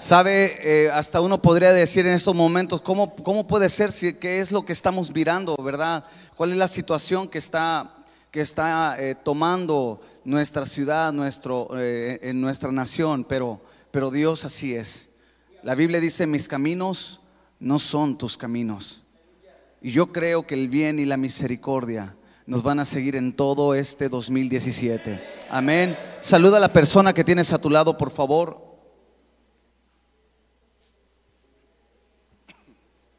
Sabe, hasta uno podría decir en estos momentos, ¿cómo puede ser? ¿Qué es lo que estamos mirando, verdad? ¿Cuál es la situación que está tomando nuestra ciudad, en nuestra nación? Pero Dios así es. La Biblia dice: mis caminos no son tus caminos. Y yo creo que el bien y la misericordia nos van a seguir en todo este 2017. Amén. Saluda a la persona que tienes a tu lado, por favor.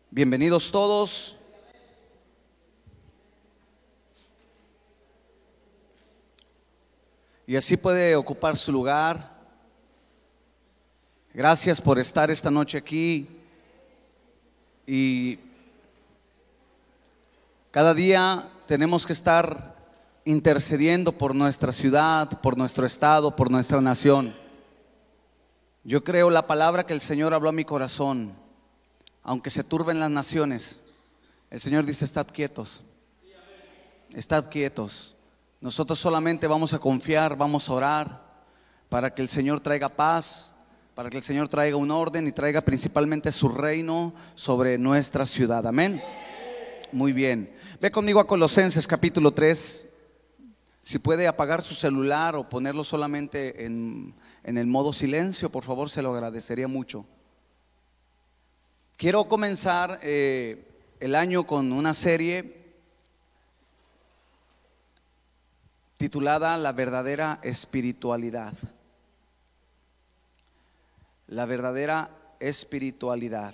Bienvenidos todos. Y así puede ocupar su lugar. Gracias por estar esta noche aquí. Y cada día tenemos que estar intercediendo por nuestra ciudad, por nuestro estado, por nuestra nación. Yo creo la palabra que el Señor habló a mi corazón. Aunque se turben las naciones, el Señor dice: estad quietos. Estad quietos. Nosotros solamente vamos a confiar, vamos a orar para que el Señor traiga paz, para que el Señor traiga un orden y traiga principalmente su reino sobre nuestra ciudad. Amén. Muy bien. Ve conmigo a Colosenses capítulo 3. Si puede apagar su celular o ponerlo solamente en el modo silencio, por favor, se lo agradecería mucho. Quiero comenzar el año con una serie titulada La verdadera espiritualidad. La verdadera espiritualidad.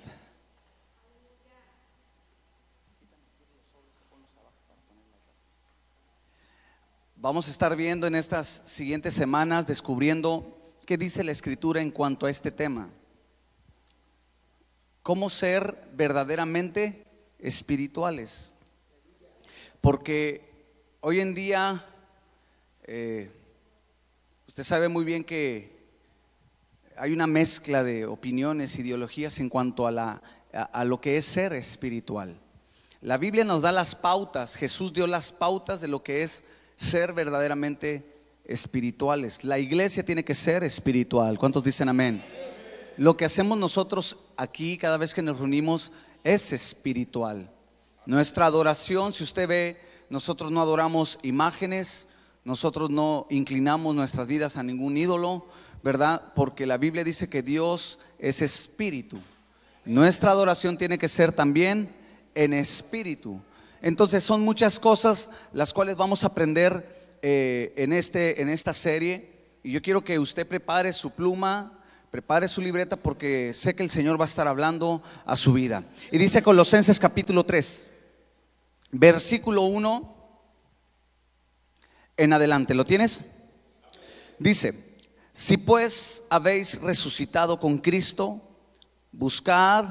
Vamos a estar viendo en estas siguientes semanas, descubriendo qué dice la Escritura en cuanto a este tema. ¿Cómo ser verdaderamente espirituales? Porque hoy en día, usted sabe muy bien que hay una mezcla de opiniones, ideologías en cuanto a lo que es ser espiritual. La Biblia nos da las pautas, Jesús dio las pautas de lo que es ser verdaderamente espirituales. La iglesia tiene que ser espiritual. ¿Cuántos dicen amén? Lo que hacemos nosotros aquí cada vez que nos reunimos es espiritual. Nuestra adoración, si usted ve, nosotros no adoramos imágenes, nosotros no inclinamos nuestras vidas a ningún ídolo, ¿verdad? Porque la Biblia dice que Dios es espíritu. Nuestra adoración tiene que ser también en espíritu. Entonces son muchas cosas las cuales vamos a aprender en esta serie. Y yo quiero que usted prepare su pluma, prepare su libreta, porque sé que el Señor va a estar hablando a su vida. Y dice Colosenses capítulo 3, versículo 1 en adelante. ¿Lo tienes? Dice: si pues habéis resucitado con Cristo, buscad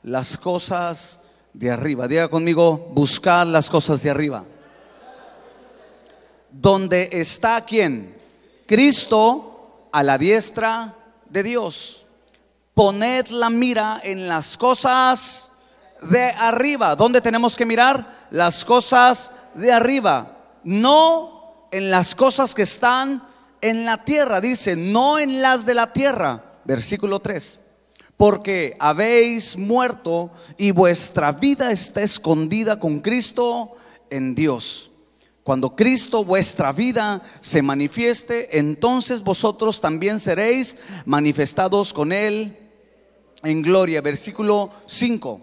las cosas de arriba. Diga conmigo: buscad las cosas de arriba. Donde está ¿quién? Cristo, a la diestra de Dios. Poned la mira en las cosas de arriba. ¿Dónde tenemos que mirar? Las cosas de arriba, no en las cosas que están en la tierra. Dice: no en las de la tierra. Versículo 3: porque habéis muerto y vuestra vida está escondida con Cristo en Dios. Cuando Cristo, vuestra vida, se manifieste, entonces vosotros también seréis manifestados con Él en gloria. Versículo 5: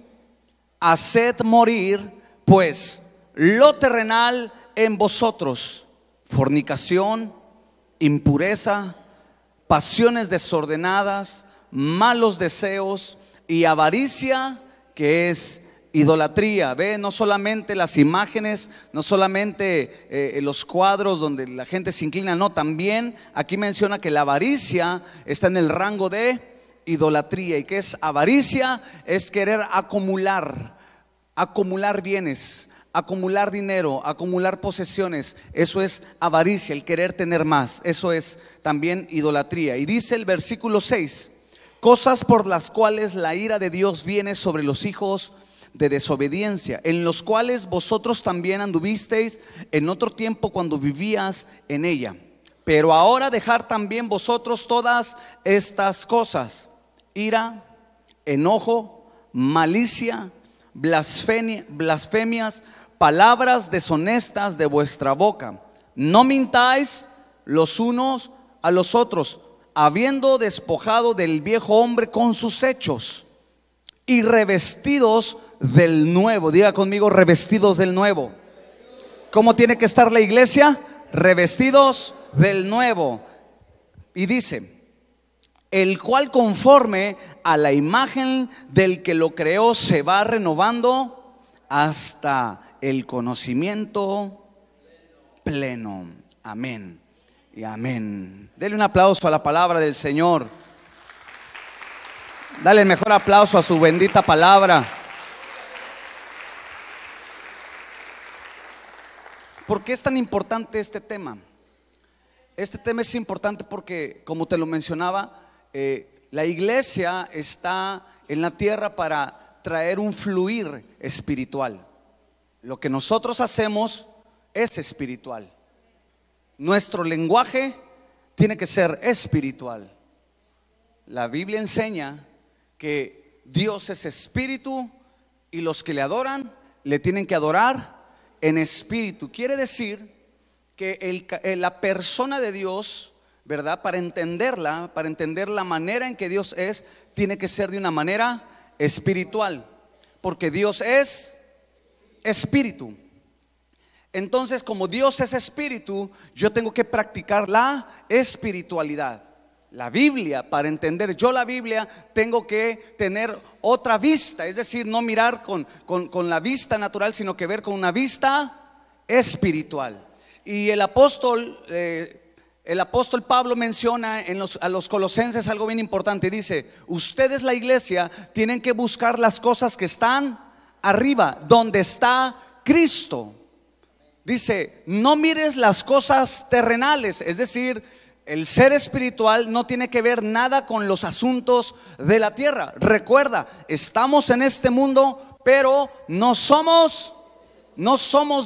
haced morir pues lo terrenal en vosotros: fornicación, impureza, pasiones desordenadas, malos deseos y avaricia, que es idolatría. Ve, no solamente las imágenes, no solamente los cuadros donde la gente se inclina, no, también aquí menciona que la avaricia está en el rango de idolatría. ¿Y qué es avaricia? Es querer acumular bienes, acumular dinero, acumular posesiones. Eso es avaricia, el querer tener más. Eso es también idolatría. Y dice el versículo 6: cosas por las cuales la ira de Dios viene sobre los hijos de desobediencia, en los cuales vosotros también anduvisteis en otro tiempo cuando vivías en ella. Pero ahora dejar también vosotros todas estas cosas: ira, enojo, malicia, blasfemias, palabras deshonestas de vuestra boca. No mintáis los unos a los otros, habiendo despojado del viejo hombre con sus hechos y revestidos del nuevo. Diga conmigo, revestidos del nuevo. ¿Cómo tiene que estar la iglesia? Revestidos del nuevo. Y dice: el cual conforme a la imagen del que lo creó se va renovando hasta el conocimiento pleno. Amén y amén. Dele un aplauso a la palabra del Señor. Dale el mejor aplauso a su bendita palabra. ¿Por qué es tan importante este tema? Este tema es importante porque, como te lo mencionaba, la iglesia está en la tierra para traer un fluir espiritual. Lo que nosotros hacemos es espiritual. Nuestro lenguaje tiene que ser espiritual. La Biblia enseña que Dios es espíritu y los que le adoran le tienen que adorar en espíritu. Quiere decir que la persona de Dios, ¿verdad? Para entender la manera en que Dios es, tiene que ser de una manera espiritual, porque Dios es espíritu. Entonces, como Dios es espíritu, yo tengo que practicar la espiritualidad. La Biblia, para entender yo la Biblia, tengo que tener otra vista, es decir, no mirar con la vista natural, sino que ver con una vista espiritual. Y el apóstol Pablo menciona a los colosenses algo bien importante. Dice: ustedes, la iglesia, tienen que buscar las cosas que están arriba, donde está Cristo. Dice: no mires las cosas terrenales, es decir, el ser espiritual no tiene que ver nada con los asuntos de la tierra. Recuerda, estamos en este mundo, pero no somos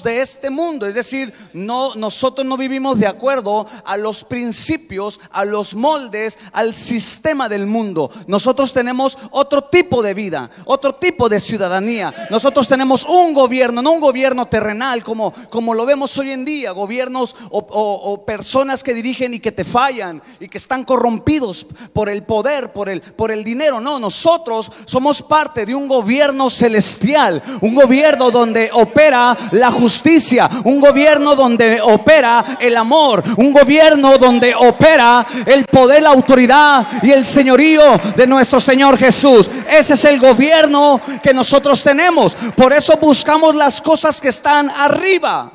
de este mundo. Es decir, nosotros no vivimos de acuerdo a los principios, a los moldes, al sistema del mundo. Nosotros tenemos otro tipo de vida, otro tipo de ciudadanía. Nosotros tenemos un gobierno, no un gobierno terrenal como lo vemos hoy en día. Gobiernos o personas que dirigen y que te fallan y que están corrompidos por el poder, por el dinero. No, nosotros somos parte de un gobierno celestial, un gobierno donde opera la justicia, un gobierno donde opera el amor, un gobierno donde opera el poder, la autoridad y el señorío de nuestro Señor Jesús. Ese es el gobierno que nosotros tenemos. Por eso buscamos las cosas que están arriba.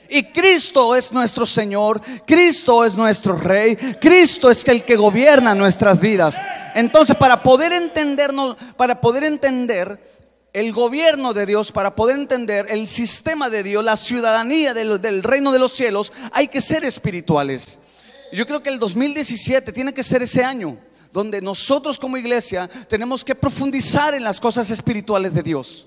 Y Cristo es nuestro Señor, Cristo es nuestro Rey, Cristo es el que gobierna nuestras vidas. Entonces, para poder entender el gobierno de Dios, para poder entender el sistema de Dios, la ciudadanía del reino de los cielos, hay que ser espirituales. Yo creo que el 2017 tiene que ser ese año donde nosotros como iglesia tenemos que profundizar en las cosas espirituales de Dios.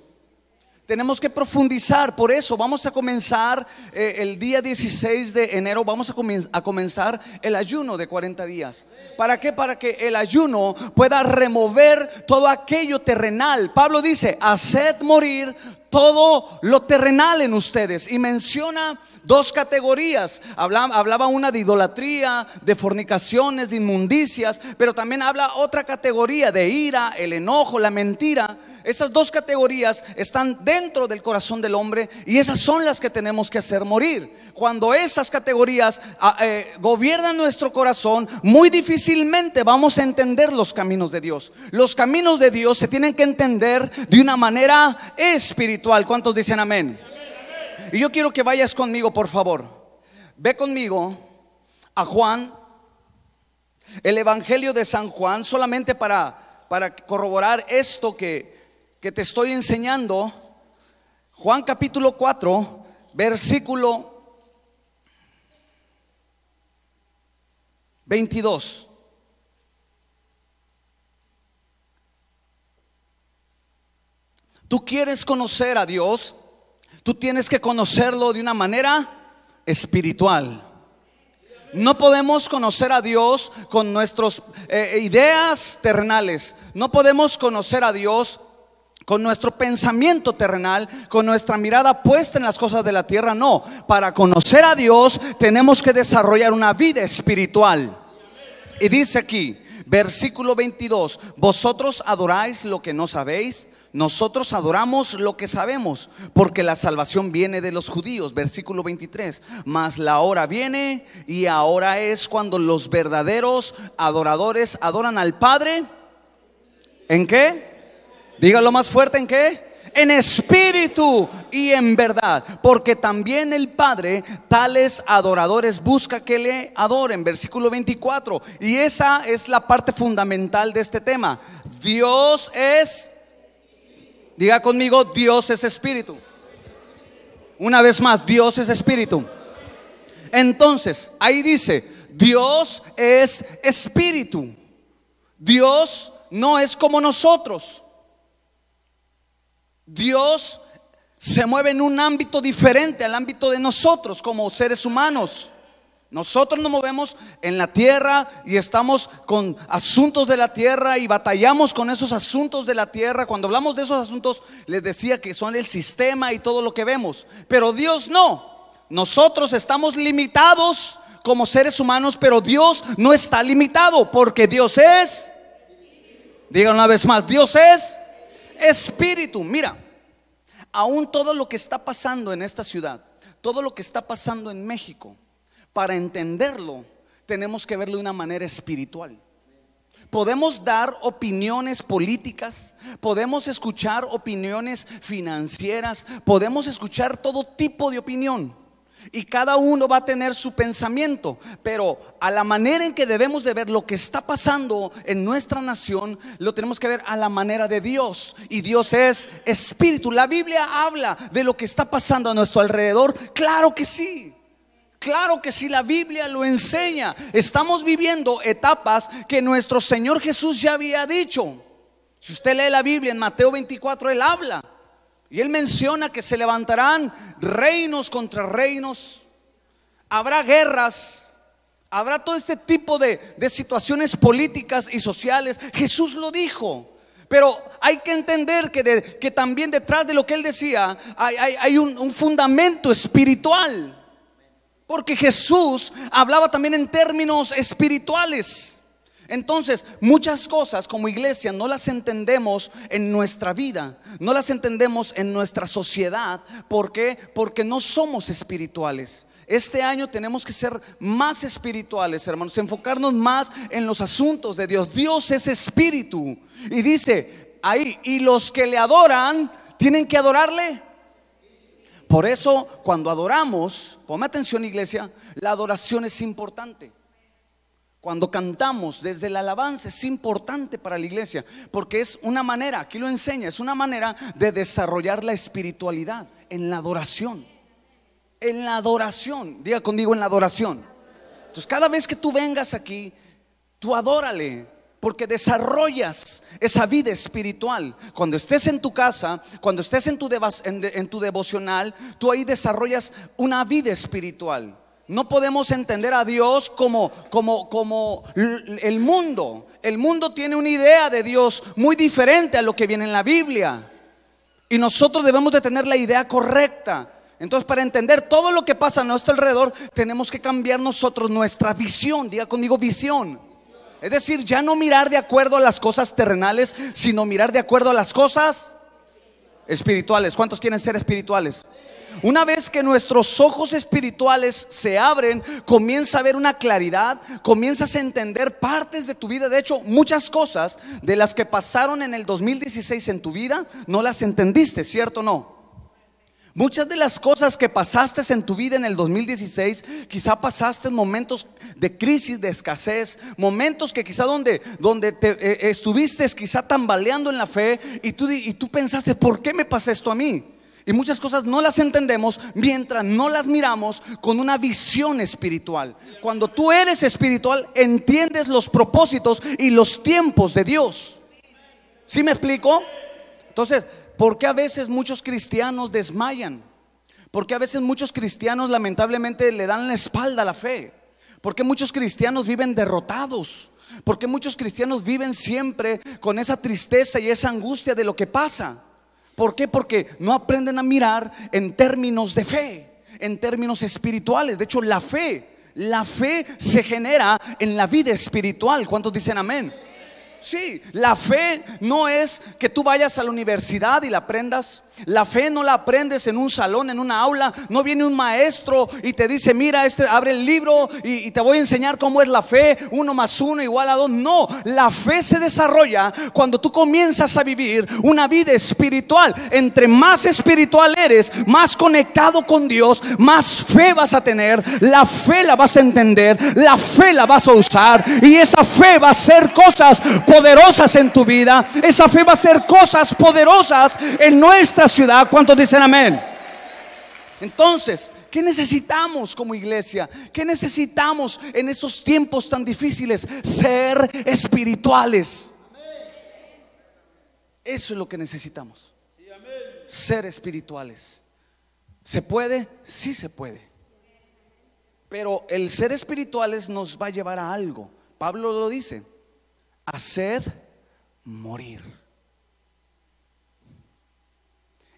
Tenemos que profundizar. Por eso vamos a comenzar el día 16 de enero. Vamos a comenzar el ayuno de 40 días. ¿Para qué? Para que el ayuno pueda remover todo aquello terrenal. Pablo dice: haced morir todo lo terrenal en ustedes. Y menciona dos categorías. Hablaba una de idolatría, de fornicaciones, de inmundicias, pero también habla otra categoría de ira, el enojo, la mentira. Esas dos categorías están dentro del corazón del hombre y esas son las que tenemos que hacer morir. Cuando esas categorías gobiernan nuestro corazón, muy difícilmente vamos a entender los caminos de Dios. Los caminos de Dios se tienen que entender de una manera espiritual. ¿Cuántos dicen amén? Y yo quiero que vayas conmigo, por favor. Ve conmigo a Juan, el Evangelio de San Juan, solamente para corroborar esto que te estoy enseñando. Juan capítulo 4, versículo 22. Tú quieres conocer a Dios, tú tienes que conocerlo de una manera espiritual. No podemos conocer a Dios con nuestras ideas terrenales. No podemos conocer a Dios con nuestro pensamiento terrenal, con nuestra mirada puesta en las cosas de la tierra. No, para conocer a Dios tenemos que desarrollar una vida espiritual. Y dice aquí, versículo 22: vosotros adoráis lo que no sabéis, nosotros adoramos lo que sabemos, porque la salvación viene de los judíos. Versículo 23: mas la hora viene y ahora es cuando los verdaderos adoradores adoran al Padre. ¿En qué? Dígalo más fuerte. ¿En qué? En espíritu y en verdad, porque también el Padre tales adoradores busca que le adoren. Versículo 24. Y esa es la parte fundamental de este tema. Dios es, diga conmigo, Dios es espíritu. Una vez más, Dios es espíritu. Entonces, ahí dice, Dios es espíritu. Dios no es como nosotros. Dios se mueve en un ámbito diferente al ámbito de nosotros como seres humanos. Nosotros nos movemos en la tierra y estamos con asuntos de la tierra y batallamos con esos asuntos de la tierra. Cuando hablamos de esos asuntos, les decía que son el sistema y todo lo que vemos. Pero Dios no. Nosotros estamos limitados como seres humanos, pero Dios no está limitado, porque Dios es, digan una vez más, Dios es espíritu. Mira, aún todo lo que está pasando en esta ciudad, todo lo que está pasando en México, para entenderlo tenemos que verlo de una manera espiritual. Podemos dar opiniones políticas, podemos escuchar opiniones financieras, podemos escuchar todo tipo de opinión, y cada uno va a tener su pensamiento, pero a la manera en que debemos de ver lo que está pasando en nuestra nación, lo tenemos que ver a la manera de Dios. Y Dios es espíritu. La Biblia habla de lo que está pasando a nuestro alrededor. Claro que sí. Claro que sí, la Biblia lo enseña. Estamos viviendo etapas que nuestro Señor Jesús ya había dicho. Si usted lee la Biblia en Mateo 24, Él habla y Él menciona que se levantarán reinos contra reinos, habrá guerras, habrá todo este tipo de situaciones políticas y sociales. Jesús lo dijo. Pero hay que entender que también detrás de lo que Él decía hay un fundamento espiritual. Porque Jesús hablaba también en términos espirituales. Entonces, muchas cosas como iglesia no las entendemos en nuestra vida, no las entendemos en nuestra sociedad. ¿Por qué? Porque no somos espirituales. Este año tenemos que ser más espirituales, hermanos, enfocarnos más en los asuntos de Dios. Dios es espíritu. Y dice ahí, y los que le adoran tienen que adorarle. Por eso cuando adoramos, ponme atención, iglesia, la adoración es importante. Cuando cantamos desde la alabanza es importante para la iglesia, porque es una manera, aquí lo enseña, es una manera de desarrollar la espiritualidad en la adoración. En la adoración, diga conmigo, en la adoración. Entonces cada vez que tú vengas aquí, tú adórale, porque desarrollas esa vida espiritual. Cuando estés en tu casa, cuando estés en tu devocional, tú ahí desarrollas una vida espiritual. No podemos entender a Dios como el mundo. El mundo tiene una idea de Dios muy diferente a lo que viene en la Biblia, y nosotros debemos de tener la idea correcta. Entonces, para entender todo lo que pasa a nuestro alrededor, tenemos que cambiar nosotros nuestra visión. Diga conmigo, visión. Es decir, ya no mirar de acuerdo a las cosas terrenales, sino mirar de acuerdo a las cosas espirituales. ¿Cuántos quieren ser espirituales? Una vez que nuestros ojos espirituales se abren, comienza a haber una claridad, comienzas a entender partes de tu vida. De hecho, muchas cosas de las que pasaron en el 2016 en tu vida, no las entendiste, ¿cierto o no? Muchas de las cosas que pasaste en tu vida en el 2016, quizá pasaste en momentos de crisis, de escasez, momentos que quizá donde te estuviste quizá tambaleando en la fe, y tú pensaste, ¿por qué me pasa esto a mí? Y muchas cosas no las entendemos mientras no las miramos con una visión espiritual. Cuando tú eres espiritual, entiendes los propósitos y los tiempos de Dios. ¿Sí me explico? Entonces, ¿por qué a veces muchos cristianos desmayan? ¿Por qué a veces muchos cristianos lamentablemente le dan la espalda a la fe? ¿Por qué muchos cristianos viven derrotados? ¿Por qué muchos cristianos viven siempre con esa tristeza y esa angustia de lo que pasa? ¿Por qué? Porque no aprenden a mirar en términos de fe, en términos espirituales. De hecho, la fe se genera en la vida espiritual. ¿Cuántos dicen amén? Sí, la fe no es que tú vayas a la universidad y la aprendas. La fe no la aprendes en un salón, en una aula. No viene un maestro y te dice: mira, abre el libro y te voy a enseñar cómo es la fe. 1 más 1 igual a 2. No, la fe se desarrolla cuando tú comienzas a vivir una vida espiritual. Entre más espiritual eres, más conectado con Dios, más fe vas a tener. La fe la vas a entender, la fe la vas a usar, y esa fe va a hacer cosas poderosas en tu vida. Esa fe va a hacer cosas poderosas en nuestra ciudad. ¿Cuántos dicen amén? Entonces, ¿qué necesitamos como iglesia? ¿Qué necesitamos en estos tiempos tan difíciles? Ser espirituales. Eso es lo que necesitamos. Ser espirituales. ¿Se puede? Sí se puede. Pero el ser espirituales nos va a llevar a algo. Pablo lo dice: haced morir.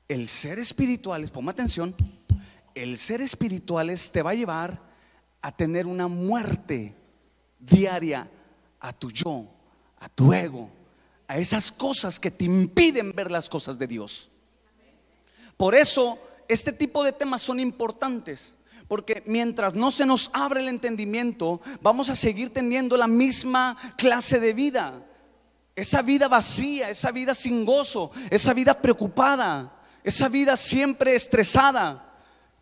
El ser espirituales, ponme atención, el ser espirituales te va a llevar a tener una muerte diaria a tu yo, a tu ego, a esas cosas que te impiden ver las cosas de Dios. Por eso este tipo de temas son importantes, porque mientras no se nos abre el entendimiento, vamos a seguir teniendo la misma clase de vida. Esa vida vacía, esa vida sin gozo, esa vida preocupada, esa vida siempre estresada.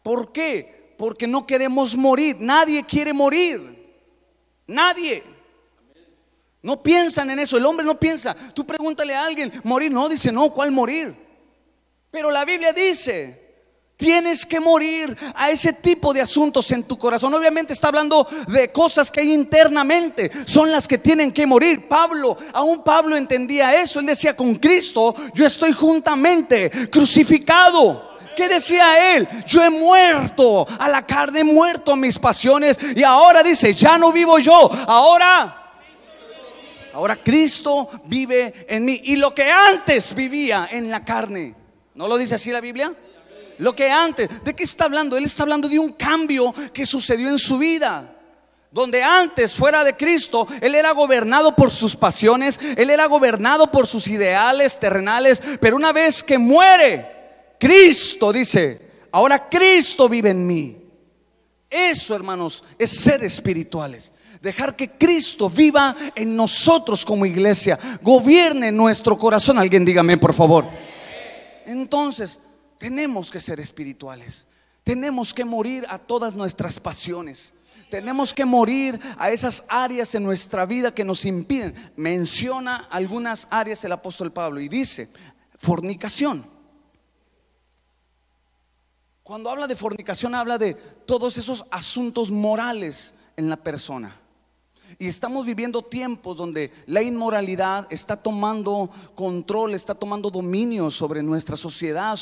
¿Por qué? Porque no queremos morir. Nadie quiere morir. Nadie. No piensan en eso. El hombre no piensa. Tú pregúntale a alguien: morir. No, dice: no, ¿cuál morir? Pero la Biblia dice: tienes que morir a ese tipo de asuntos en tu corazón. Obviamente está hablando de cosas que hay internamente, son las que tienen que morir. Aún Pablo entendía eso. Él decía: con Cristo yo estoy juntamente crucificado. ¿Qué decía él? Yo he muerto a la carne, he muerto a mis pasiones, y ahora dice: ya no vivo yo, ahora Cristo vive en mí. Y lo que antes vivía en la carne, ¿no lo dice así la Biblia? Lo que antes, ¿de qué está hablando? Él está hablando de un cambio que sucedió en su vida. Donde antes, fuera de Cristo, él era gobernado por sus pasiones, él era gobernado por sus ideales terrenales. Pero una vez que muere, Cristo, dice, ahora Cristo vive en mí. Eso, hermanos, es ser espirituales. Dejar que Cristo viva en nosotros como iglesia, gobierne nuestro corazón. Alguien dígame, por favor. Entonces, tenemos que ser espirituales. Tenemos que morir a todas nuestras pasiones. Tenemos que morir a esas áreas en nuestra vida que nos impiden. Menciona algunas áreas el apóstol Pablo y dice: fornicación. Cuando habla de fornicación, habla de todos esos asuntos morales en la persona. Y estamos viviendo tiempos donde la inmoralidad está tomando control, está tomando dominio sobre nuestra sociedad,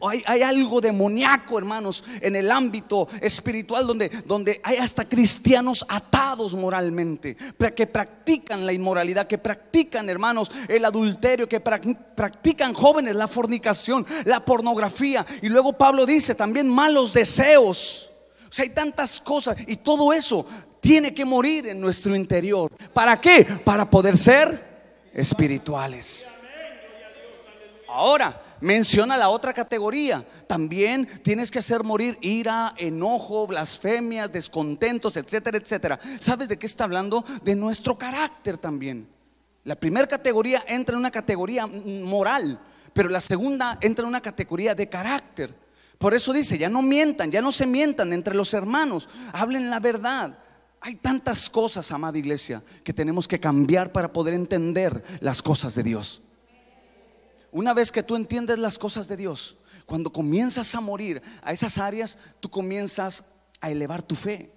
hay algo demoníaco, hermanos, en el ámbito espiritual, donde hay hasta cristianos atados moralmente, que practican la inmoralidad, que practican, hermanos, el adulterio, que practican, jóvenes, la fornicación, la pornografía. Y luego Pablo dice también malos deseos. O sea, hay tantas cosas, y todo eso tiene que morir en nuestro interior. ¿Para qué? Para poder ser espirituales. Ahora menciona la otra categoría. También tienes que hacer morir ira, enojo, blasfemias, descontentos, etcétera, etcétera. ¿Sabes de qué está hablando? De nuestro carácter también. La primera categoría entra en una categoría moral, pero la segunda entra en una categoría de carácter. Por eso dice: ya no mientan, ya no se mientan entre los hermanos, hablen la verdad. Hay tantas cosas, amada iglesia, que tenemos que cambiar para poder entender las cosas de Dios. Una vez que tú entiendes las cosas de Dios, cuando comienzas a morir a esas áreas, tú comienzas a elevar tu fe.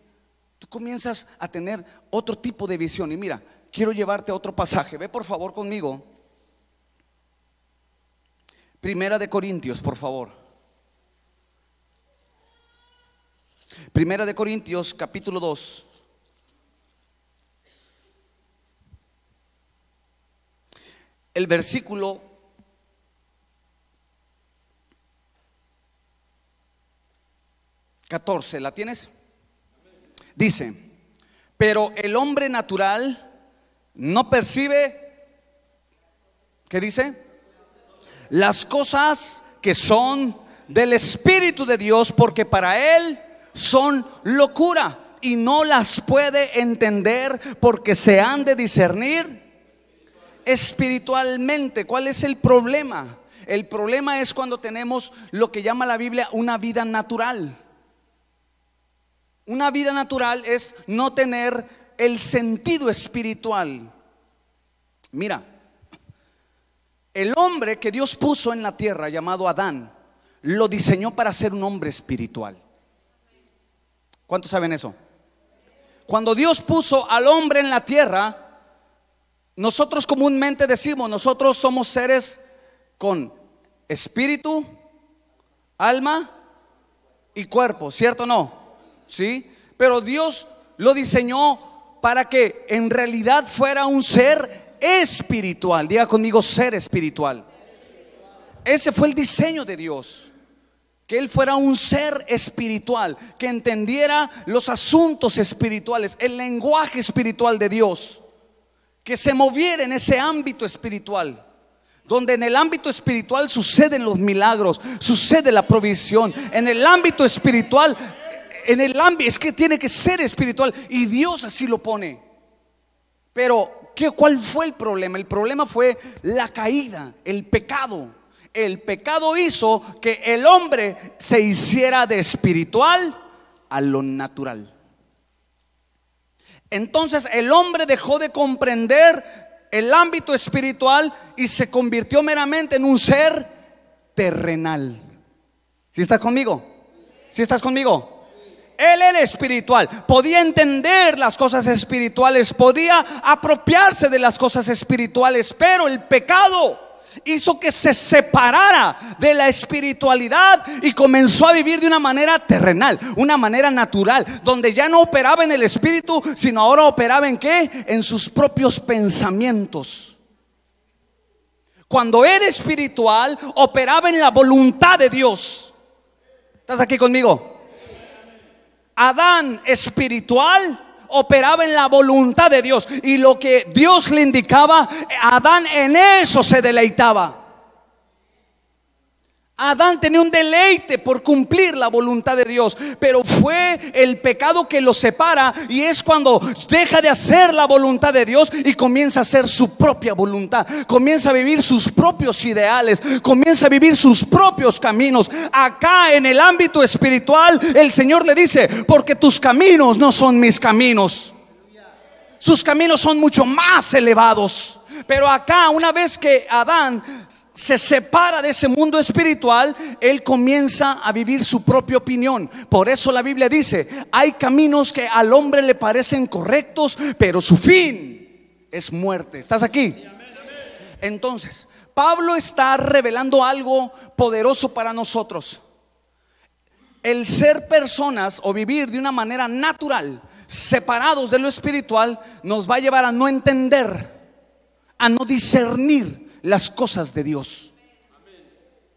Tú comienzas a tener otro tipo de visión. Y mira, quiero llevarte a otro pasaje. Ve por favor conmigo. Primera de Corintios, por favor. Primera de Corintios capítulo 2. El versículo 14, ¿la tienes? Dice: pero el hombre natural no percibe, ¿qué dice? Las cosas que son del Espíritu de Dios, porque para él son locura y no las puede entender, porque se han de discernir espiritualmente. ¿Cuál es el problema? El problema es cuando tenemos lo que llama la Biblia una vida natural. Una vida natural es no tener el sentido espiritual. Mira, el hombre que Dios puso en la tierra, llamado Adán, lo diseñó para ser un hombre espiritual. ¿Cuántos saben eso? Cuando Dios puso al hombre en la tierra, nosotros comúnmente decimos, nosotros somos seres con espíritu, alma y cuerpo, ¿cierto o no? Sí, pero Dios lo diseñó para que en realidad fuera un ser espiritual. Diga conmigo, ser espiritual. Ese fue el diseño de Dios, que él fuera un ser espiritual, que entendiera los asuntos espirituales, el lenguaje espiritual de Dios, que se moviera en ese ámbito espiritual, donde en el ámbito espiritual suceden los milagros, sucede la provisión. En el ámbito espiritual, es que tiene que ser espiritual, y Dios así lo pone. Pero ¿cuál fue el problema? El problema fue la caída, el pecado. El pecado hizo que el hombre se hiciera de espiritual a lo natural. Entonces el hombre dejó de comprender el ámbito espiritual y se convirtió meramente en un ser terrenal. ¿Sí estás conmigo? ¿Sí estás conmigo? Él era espiritual, podía entender las cosas espirituales, podía apropiarse de las cosas espirituales, pero el pecado hizo que se separara de la espiritualidad y comenzó a vivir de una manera terrenal, una manera natural, donde ya no operaba en el espíritu, sino ahora operaba ¿en qué? En sus propios pensamientos. Cuando era espiritual, operaba en la voluntad de Dios. ¿Estás aquí conmigo? Adán espiritual operaba en la voluntad de Dios, y lo que Dios le indicaba, Adán en eso se deleitaba. Adán tenía un deleite por cumplir la voluntad de Dios, pero fue el pecado que lo separa, y es cuando deja de hacer la voluntad de Dios y comienza a hacer su propia voluntad, comienza a vivir sus propios ideales, comienza a vivir sus propios caminos. Acá en el ámbito espiritual, el Señor le dice: porque tus caminos no son mis caminos, sus caminos son mucho más elevados. Pero acá, una vez que Adán se separa de ese mundo espiritual, él comienza a vivir su propia opinión. Por eso la Biblia dice: hay caminos que al hombre le parecen correctos, pero su fin es muerte. ¿Estás aquí? Entonces, Pablo está revelando algo poderoso para nosotros. El ser personas o vivir de una manera natural, separados de lo espiritual, nos va a llevar a no entender, a no discernir las cosas de Dios.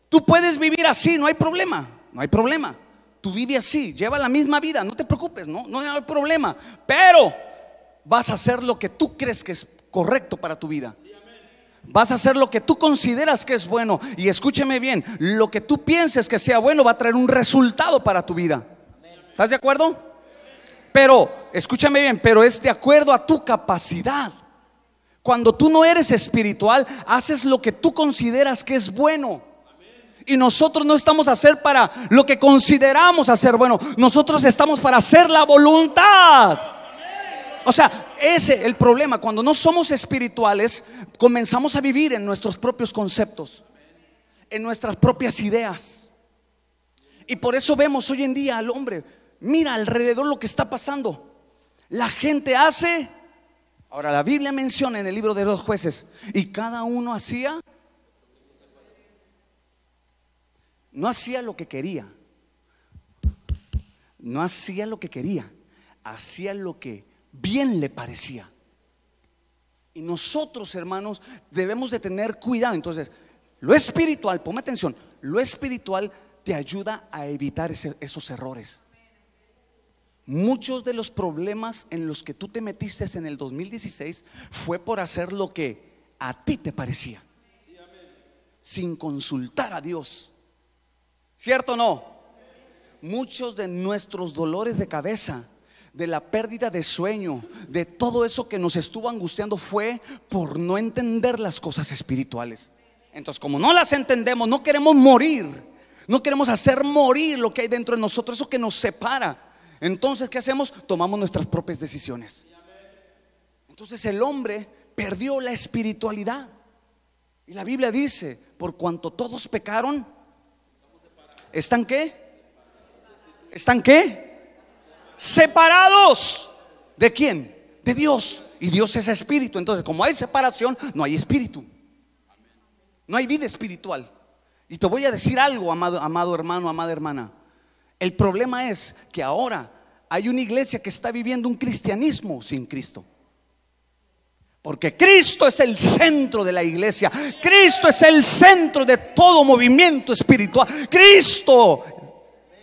Tú puedes vivir así, no hay problema, no hay problema. Tú vive así, lleva la misma vida, no te preocupes, no hay problema. Pero vas a hacer lo que tú crees que es correcto para tu vida. Vas a hacer lo que tú consideras que es bueno. Y escúcheme bien, lo que tú pienses que sea bueno va a traer un resultado para tu vida. ¿Estás de acuerdo? Pero, escúchame bien, pero es de acuerdo a tu capacidad. Cuando tú no eres espiritual, haces lo que tú consideras que es bueno. Y nosotros no estamos a hacer para lo que consideramos hacer bueno. Nosotros estamos para hacer la voluntad. O sea, ese es el problema. Cuando no somos espirituales, comenzamos a vivir en nuestros propios conceptos, en nuestras propias ideas. Y por eso vemos hoy en día al hombre. Mira alrededor lo que está pasando. La gente hace. Ahora la Biblia menciona en el libro de los Jueces, y cada uno hacía, no hacía lo que quería. no hacía lo que quería, hacía lo que bien le parecía. Y nosotros, hermanos, debemos de tener cuidado. Entonces, lo espiritual, ponme atención, lo espiritual te ayuda a evitar esos errores. Muchos de los problemas en los que tú te metiste en el 2016 fue por hacer lo que a ti te parecía, sin consultar a Dios. ¿Cierto o no? Muchos de nuestros dolores de cabeza, de la pérdida de sueño, de todo eso que nos estuvo angustiando, fue por no entender las cosas espirituales. Entonces, como no las entendemos, no queremos morir, no queremos hacer morir lo que hay dentro de nosotros, eso que nos separa. Entonces, ¿qué hacemos? Tomamos nuestras propias decisiones. Entonces el hombre perdió la espiritualidad. Y la Biblia dice: por cuanto todos pecaron, ¿están qué? ¿Están qué? Separados. ¿De quién? De Dios. Y Dios es espíritu. Entonces, como hay separación, no hay espíritu, no hay vida espiritual. Y te voy a decir algo, amado hermano, amada hermana. El problema es que ahora hay una iglesia que está viviendo un cristianismo sin Cristo. Porque Cristo es el centro de la iglesia. Cristo es el centro de todo movimiento espiritual. Cristo,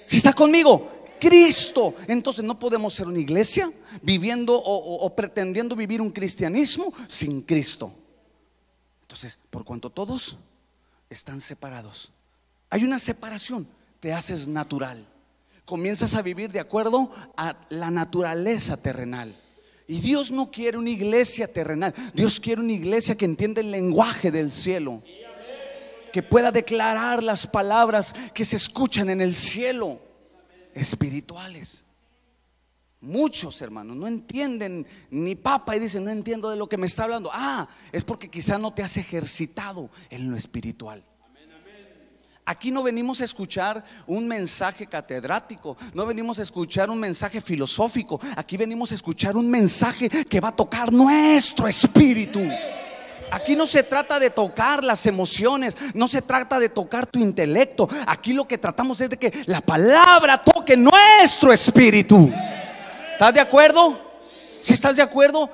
si está conmigo, Cristo. Entonces no podemos ser una iglesia viviendo o pretendiendo vivir un cristianismo sin Cristo. Entonces, por cuanto todos están separados, hay una separación, te haces natural. Comienzas a vivir de acuerdo a la naturaleza terrenal. Y Dios no quiere una iglesia terrenal. Dios quiere una iglesia que entienda el lenguaje del cielo, que pueda declarar las palabras que se escuchan en el cielo, espirituales. Muchos hermanos no entienden ni papa y dicen: no entiendo de lo que me está hablando. Es porque quizá no te has ejercitado en lo espiritual. Aquí no venimos a escuchar un mensaje catedrático, no venimos a escuchar un mensaje filosófico. Aquí venimos a escuchar un mensaje que va a tocar nuestro espíritu. Aquí no se trata de tocar las emociones, no se trata de tocar tu intelecto. Aquí lo que tratamos es de que la palabra toque nuestro espíritu. ¿Estás de acuerdo? Si estás de acuerdo,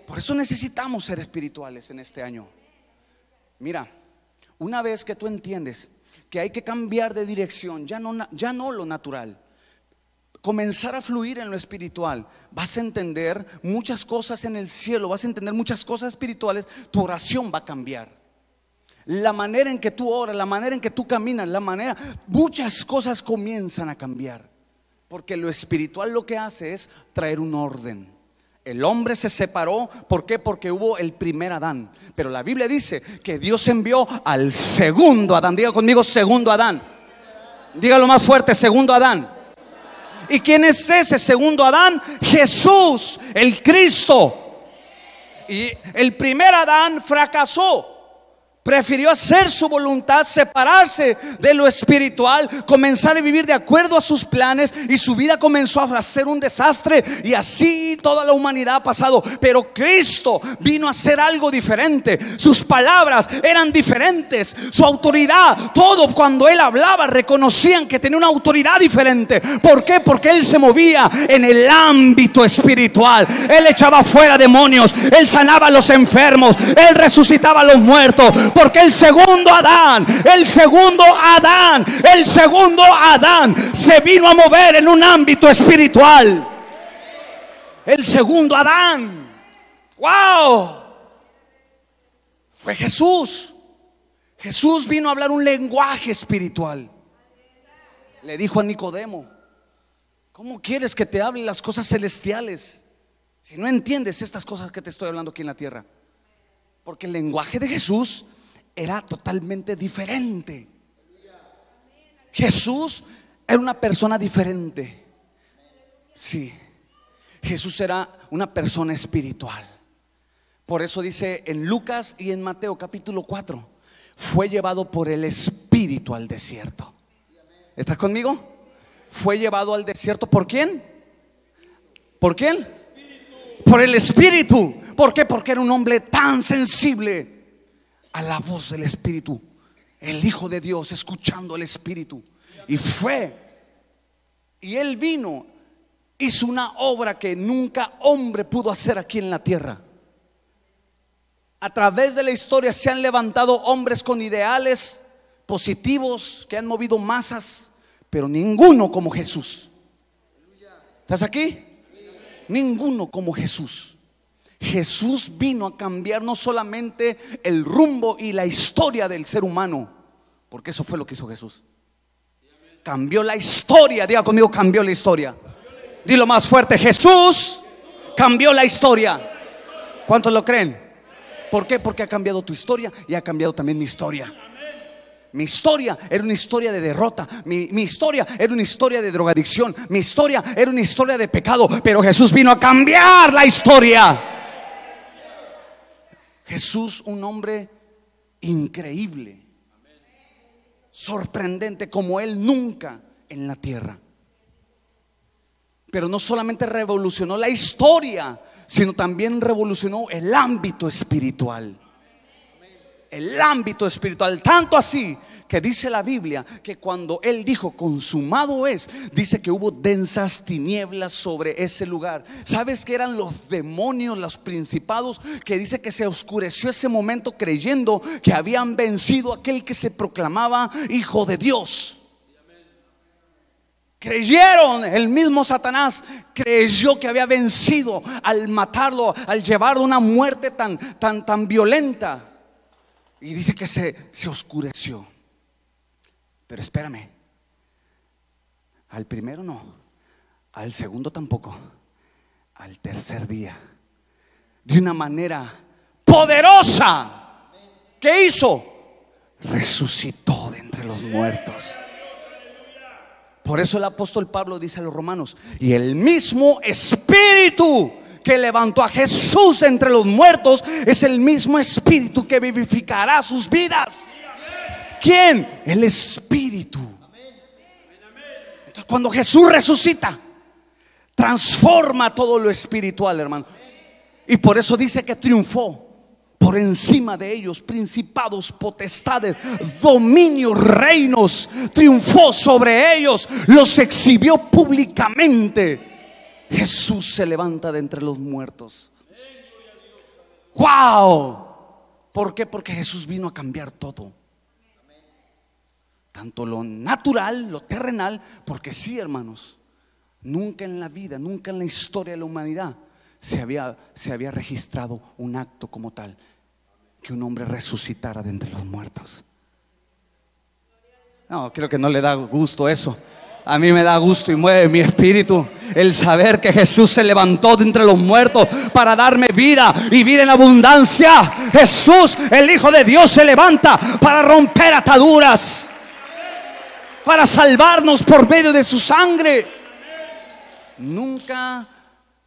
por eso necesitamos ser espirituales en este año. Mira, una vez que tú entiendes que hay que cambiar de dirección, ya no lo natural, comenzar a fluir en lo espiritual, vas a entender muchas cosas en el cielo, vas a entender muchas cosas espirituales. Tu oración va a cambiar, la manera en que tú oras, la manera en que tú caminas, muchas cosas comienzan a cambiar. Porque lo espiritual lo que hace es traer un orden. El hombre se separó, ¿por qué? Porque hubo el primer Adán. Pero la Biblia dice que Dios envió al segundo Adán. Diga conmigo: segundo Adán. Dígalo más fuerte: segundo Adán. ¿Y quién es ese segundo Adán? Jesús, el Cristo. Y el primer Adán fracasó. Prefirió hacer su voluntad, separarse de lo espiritual, comenzar a vivir de acuerdo a sus planes, y su vida comenzó a ser un desastre. Y así toda la humanidad ha pasado. Pero Cristo vino a hacer algo diferente. Sus palabras eran diferentes, su autoridad, todo. Cuando Él hablaba, reconocían que tenía una autoridad diferente. ¿Por qué? Porque Él se movía en el ámbito espiritual. Él echaba fuera demonios, Él sanaba a los enfermos, Él resucitaba a los muertos. Porque el segundo Adán se vino a mover en un ámbito espiritual. El segundo Adán, wow, fue Jesús. Jesús vino a hablar un lenguaje espiritual. Le dijo a Nicodemo: ¿cómo quieres que te hable las cosas celestiales si no entiendes estas cosas que te estoy hablando aquí en la tierra? Porque el lenguaje de Jesús era totalmente diferente. Jesús era una persona diferente. Sí, Jesús era una persona espiritual. Por eso dice en Lucas y en Mateo capítulo 4: fue llevado por el Espíritu al desierto. ¿Estás conmigo? Fue llevado al desierto. ¿Por quién? ¿Por quién? Por el Espíritu. ¿Por qué? Porque era un hombre tan sensible a la voz del Espíritu, el Hijo de Dios, escuchando al Espíritu. Y él vino hizo una obra que nunca hombre pudo hacer aquí en la tierra. A través de la historia se han levantado hombres con ideales positivos que han movido masas, pero ninguno como Jesús. ¿Estás aquí? Ninguno como Jesús. Jesús vino a cambiar no solamente el rumbo y la historia del ser humano, porque eso fue lo que hizo Jesús. Cambió la historia. Diga conmigo, cambió la historia. Dilo más fuerte: Jesús cambió la historia. ¿Cuántos lo creen? ¿Por qué? Porque ha cambiado tu historia y ha cambiado también mi historia. Mi historia era una historia de derrota. Mi historia era una historia de drogadicción. Mi historia era una historia de pecado. Pero Jesús vino a cambiar la historia. Jesús, un hombre increíble, sorprendente como él nunca en la tierra. Pero no solamente revolucionó la historia, sino también revolucionó el ámbito espiritual. El ámbito espiritual, tanto así que dice la Biblia que cuando él dijo consumado es, dice que hubo densas tinieblas sobre ese lugar. ¿Sabes que eran los demonios, los principados? Que dice que se oscureció ese momento creyendo que habían vencido a aquel que se proclamaba hijo de Dios. Creyeron, el mismo Satanás creyó que había vencido al matarlo, al llevarlo a una muerte tan violenta. Y dice que se oscureció. Pero espérame, al primero no, al segundo tampoco, al tercer día, de una manera poderosa, ¿qué hizo? Resucitó de entre los muertos. Por eso el apóstol Pablo dice a los romanos: y el mismo Espíritu que levantó a Jesús de entre los muertos es el mismo Espíritu que vivificará sus vidas. ¿Quién? El Espíritu. Entonces, cuando Jesús resucita, transforma todo lo espiritual, hermano. Y por eso dice que triunfó por encima de ellos, principados, potestades, dominios, reinos. Triunfó sobre ellos, los exhibió públicamente. Jesús se levanta de entre los muertos. ¡Wow! ¿Por qué? Porque Jesús vino a cambiar todo, tanto lo natural, lo terrenal. Porque sí, hermanos, nunca en la vida, nunca en la historia de la humanidad se había registrado un acto como tal, que un hombre resucitara de entre los muertos. No, creo que no le da gusto eso. A mí me da gusto y mueve mi espíritu el saber que Jesús se levantó de entre los muertos para darme vida y vida en abundancia. Jesús, el Hijo de Dios, se levanta para romper ataduras, para salvarnos por medio de su sangre. Nunca,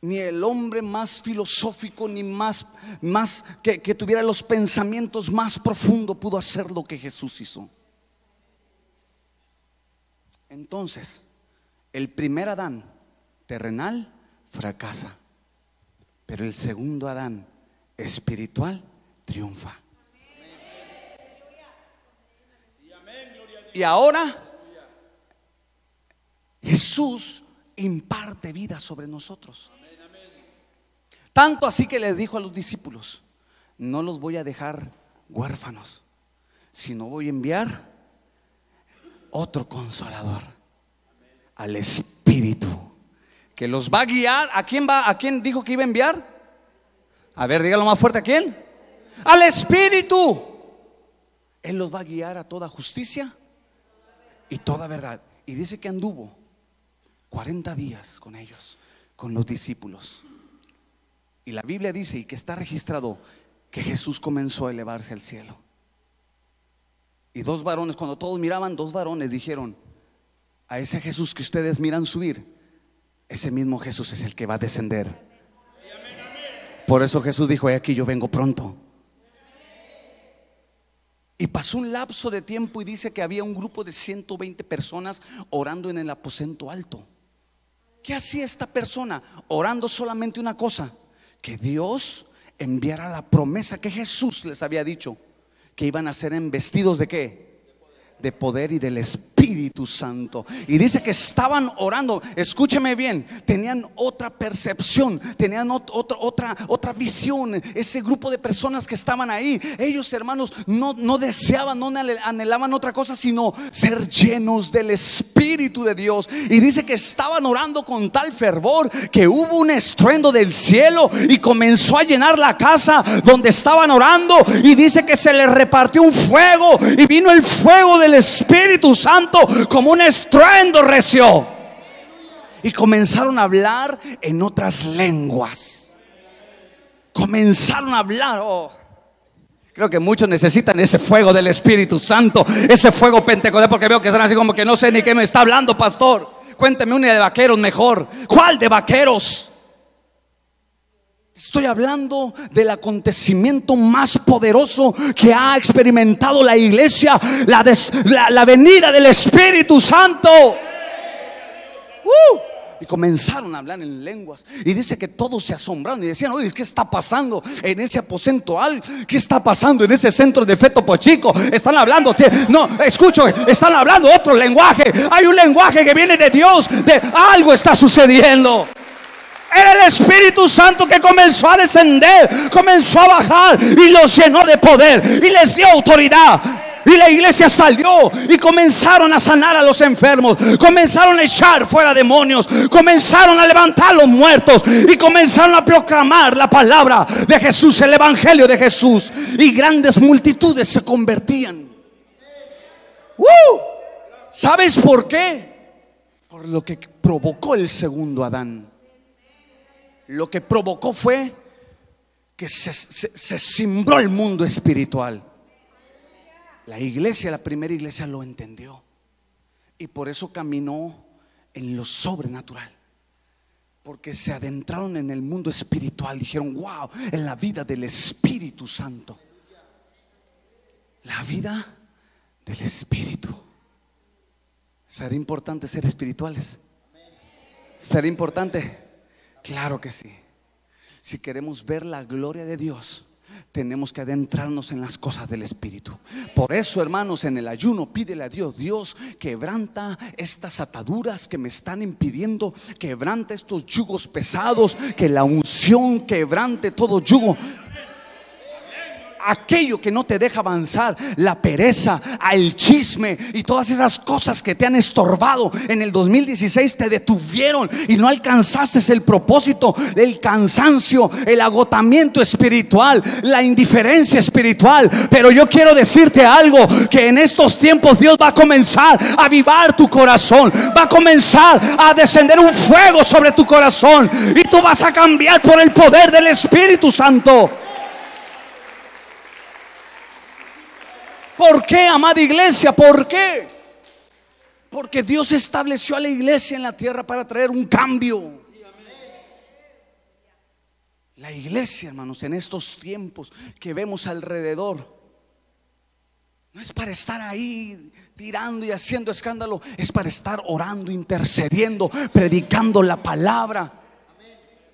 ni el hombre más filosófico, ni más que tuviera los pensamientos más profundos, pudo hacer lo que Jesús hizo. Entonces, el primer Adán terrenal fracasa, pero el segundo Adán espiritual triunfa. Y ahora Jesús imparte vida sobre nosotros. Tanto así que les dijo a los discípulos: no los voy a dejar huérfanos, sino voy a enviar otro consolador, al Espíritu, que los va a guiar. ¿A quién dijo que iba a enviar? A ver, dígalo más fuerte. ¿A quién? Al Espíritu. Él los va a guiar a toda justicia y toda verdad. Y dice que anduvo 40 días con ellos, con los discípulos. Y la Biblia dice, y que está registrado, que Jesús comenzó a elevarse al cielo. Y dos varones, cuando todos miraban, dos varones dijeron: a ese Jesús que ustedes miran subir, ese mismo Jesús es el que va a descender. Por eso Jesús dijo: he aquí, yo vengo pronto. Y pasó un lapso de tiempo y dice que había un grupo de 120 personas orando en el aposento alto. ¿Qué hacía esta persona? Orando solamente una cosa: que Dios enviara la promesa que Jesús les había dicho, que iban a ser embestidos ¿de qué? De poder y del Espíritu Espíritu Santo. Y dice que estaban orando, escúcheme bien, tenían otra percepción, tenían otra visión. Ese grupo de personas que estaban ahí, ellos, hermanos, no deseaban, no anhelaban otra cosa sino ser llenos del Espíritu de Dios. Y dice que estaban orando con tal fervor que hubo un estruendo del cielo y comenzó a llenar la casa donde estaban orando. Y dice que se les repartió un fuego y vino el fuego del Espíritu Santo como un estruendo recio. Y comenzaron a hablar en otras lenguas. Comenzaron a hablar. Creo que muchos necesitan ese fuego del Espíritu Santo, ese fuego pentecostés, porque veo que están así como que no sé ni qué me está hablando, pastor. Cuénteme una de vaqueros mejor. ¿Cuál de vaqueros? Estoy hablando del acontecimiento más poderoso que ha experimentado la iglesia, la venida del Espíritu Santo. Y comenzaron a hablar en lenguas. Y dice que todos se asombraron y decían: oye, ¿qué está pasando en ese aposento alto? ¿Qué está pasando en ese centro de feto pochico? Están hablando, no, escucho, están hablando otro lenguaje. Hay un lenguaje que viene de Dios, de algo está sucediendo. Era el Espíritu Santo que comenzó a descender, comenzó a bajar y los llenó de poder y les dio autoridad. Y la iglesia salió y comenzaron a sanar a los enfermos, comenzaron a echar fuera demonios, comenzaron a levantar a los muertos y comenzaron a proclamar la palabra de Jesús, el evangelio de Jesús. Y grandes multitudes se convertían. ¿Sabes por qué? Por lo que provocó el segundo Adán. Lo que provocó fue que se cimbró el mundo espiritual. La iglesia, la primera iglesia, lo entendió y por eso caminó en lo sobrenatural, porque se adentraron en el mundo espiritual. Dijeron: wow, en la vida del Espíritu Santo, la vida del Espíritu. ¿Será importante ser espirituales? ¿Será importante? Claro que sí. Si queremos ver la gloria de Dios, tenemos que adentrarnos en las cosas del Espíritu. Por eso, hermanos, en el ayuno pídele a Dios: Dios, quebranta estas ataduras que me están impidiendo, quebranta estos yugos pesados, que la unción quebrante todo yugo, aquello que no te deja avanzar, la pereza, el chisme y todas esas cosas que te han estorbado en el 2016, te detuvieron y no alcanzaste el propósito. El cansancio, el agotamiento espiritual, la indiferencia espiritual. Pero yo quiero decirte algo, que en estos tiempos Dios va a comenzar a avivar tu corazón, va a comenzar a descender un fuego sobre tu corazón y tú vas a cambiar por el poder del Espíritu Santo. ¿Por qué, amada iglesia? ¿Por qué? Porque Dios estableció a la iglesia en la tierra para traer un cambio. La iglesia, hermanos, en estos tiempos que vemos alrededor, no es para estar ahí tirando y haciendo escándalo, es para estar orando, intercediendo, predicando la palabra.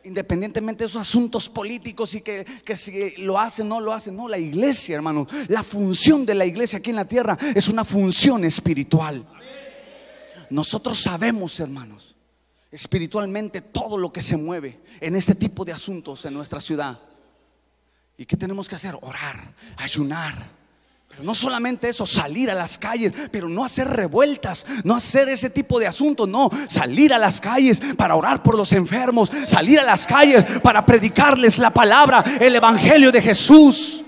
Independientemente de esos asuntos políticos y que si lo hacen, no lo hacen. No, la iglesia, hermano, la función de la iglesia aquí en la tierra es una función espiritual. Nosotros sabemos, hermanos, espiritualmente todo lo que se mueve en este tipo de asuntos en nuestra ciudad. ¿Y qué tenemos que hacer? Orar, ayunar. Pero no solamente eso, salir a las calles, pero no hacer revueltas, no hacer ese tipo de asuntos. No, salir a las calles para orar por los enfermos, salir a las calles para predicarles la palabra, el evangelio de Jesús.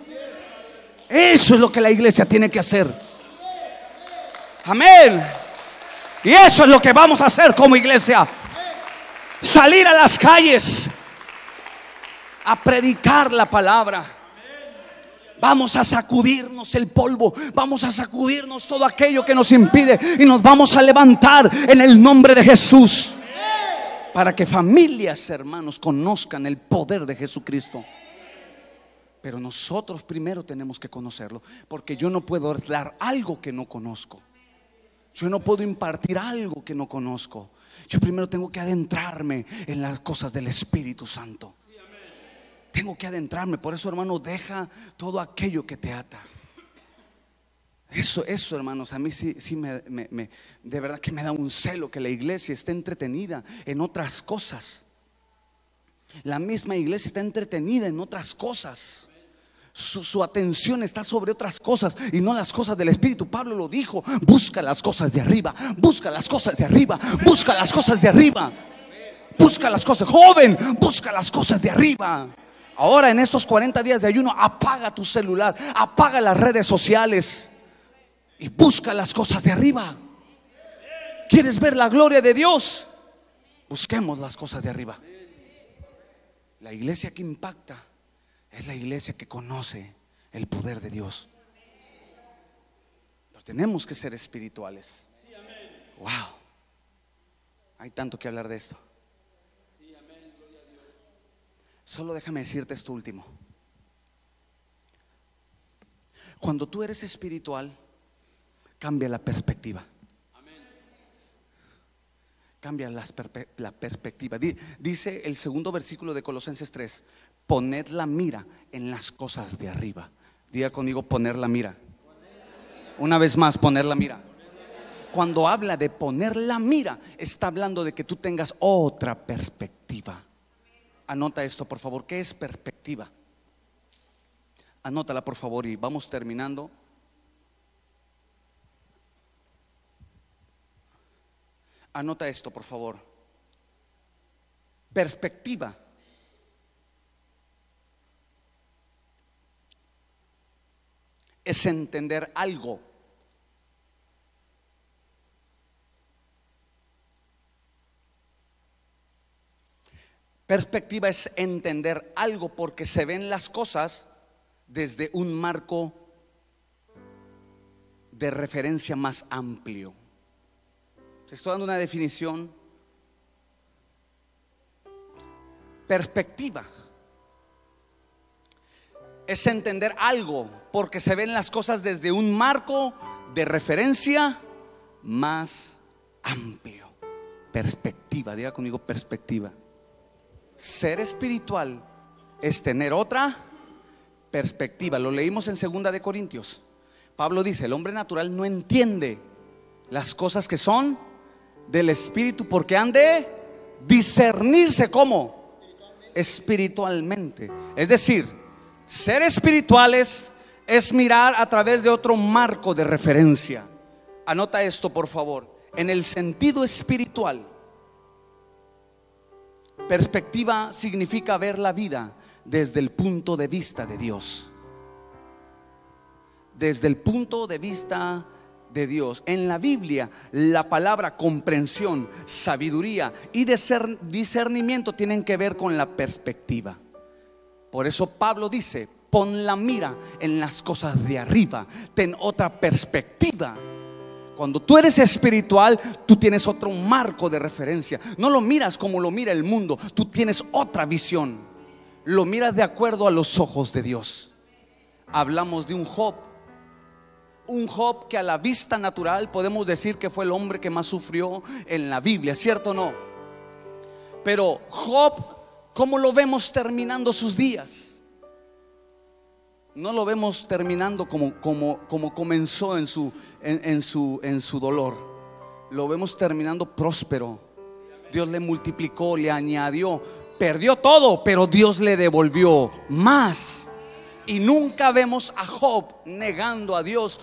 Eso es lo que la iglesia tiene que hacer. Amén. Y eso es lo que vamos a hacer como iglesia: salir a las calles a predicar la palabra. Vamos a sacudirnos el polvo, vamos a sacudirnos todo aquello que nos impide y nos vamos a levantar en el nombre de Jesús, para que familias, hermanos, conozcan el poder de Jesucristo. Pero nosotros primero tenemos que conocerlo, porque yo no puedo dar algo que no conozco. Yo no puedo impartir algo que no conozco. Yo primero tengo que adentrarme en las cosas del Espíritu Santo. Tengo que adentrarme. Por eso, hermano, deja todo aquello que te ata. Eso, hermanos, a mí sí, de verdad que me da un celo que la iglesia esté entretenida en otras cosas. La misma iglesia está entretenida en otras cosas. Su atención está sobre otras cosas y no las cosas del Espíritu. Pablo lo dijo: busca las cosas de arriba, busca las cosas de arriba, busca las cosas de arriba, busca las cosas. Joven, busca las cosas de arriba. Ahora en estos 40 días de ayuno, apaga tu celular, apaga las redes sociales y busca las cosas de arriba. ¿Quieres ver la gloria de Dios? Busquemos las cosas de arriba. La iglesia que impacta es la iglesia que conoce el poder de Dios. Pero tenemos que ser espirituales. Wow, hay tanto que hablar de esto. Solo déjame decirte esto último. Cuando tú eres espiritual, cambia la perspectiva. Cambia la perspectiva. Dice el segundo versículo de Colosenses 3: poned la mira en las cosas de arriba. Diga conmigo: poner la mira. Una vez más, poner la mira. Cuando habla de poner la mira, está hablando de que tú tengas otra perspectiva. Anota esto, por favor. ¿Qué es perspectiva? Anótala, por favor, y vamos terminando. Anota esto, por favor. Perspectiva es entender algo. Perspectiva es entender algo porque se ven las cosas desde un marco de referencia más amplio. Te estoy dando una definición. Perspectiva es entender algo porque se ven las cosas desde un marco de referencia más amplio. Perspectiva, diga conmigo: perspectiva. Ser espiritual es tener otra perspectiva. Lo leímos en 2 de Corintios. Pablo dice: el hombre natural no entiende las cosas que son del Espíritu, porque han de discernirse como espiritualmente. Es decir, ser espirituales es mirar a través de otro marco de referencia. Anota esto, por favor. En el sentido espiritual, perspectiva significa ver la vida desde el punto de vista de Dios. Desde el punto de vista de Dios. En la Biblia, la palabra comprensión, sabiduría y discernimiento tienen que ver con la perspectiva. Por eso Pablo dice: pon la mira en las cosas de arriba, ten otra perspectiva. Cuando tú eres espiritual, tú tienes otro marco de referencia. No lo miras como lo mira el mundo, tú tienes otra visión. Lo miras de acuerdo a los ojos de Dios. Hablamos de un Job que a la vista natural podemos decir que fue el hombre que más sufrió en la Biblia, ¿cierto o no? Pero Job, ¿cómo lo vemos terminando sus días? No lo vemos terminando como comenzó en su dolor. Lo vemos terminando próspero. Dios le multiplicó, le añadió. Perdió todo, pero Dios le devolvió más. Y nunca vemos a Job negando a Dios,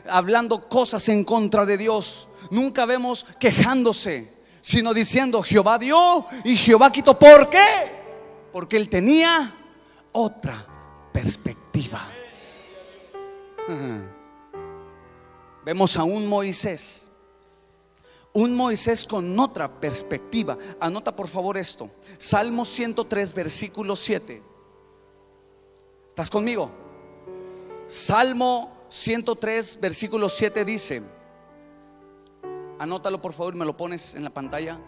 hablando cosas en contra de Dios. Nunca vemos quejándose, sino diciendo: Jehová dio y Jehová quitó. ¿Por qué? Porque él tenía otra perspectiva. Vemos a un Moisés con otra perspectiva. Anota por favor esto: Salmo 103 versículo 7. ¿Estás conmigo? Salmo 103 versículo 7 dice, anótalo por favor y me lo pones en la pantalla: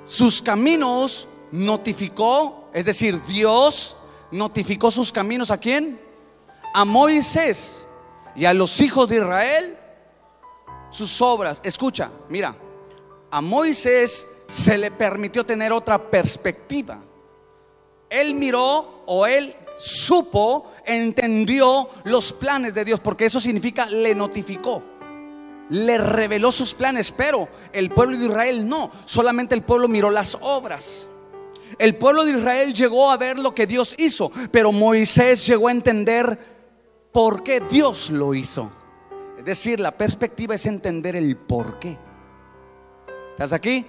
sus caminos notificó, es decir, Dios notificó sus caminos. ¿A quién? A Moisés, y a los hijos de Israel sus obras. Escucha, mira, a Moisés se le permitió tener otra perspectiva. Él miró, o él supo, entendió los planes de Dios, porque eso significa le notificó, le reveló sus planes. Pero el pueblo de Israel no, solamente el pueblo miró las obras. El pueblo de Israel llegó a ver lo que Dios hizo, pero Moisés llegó a entender por qué Dios lo hizo. Es decir, la perspectiva es entender el por qué. ¿Estás aquí?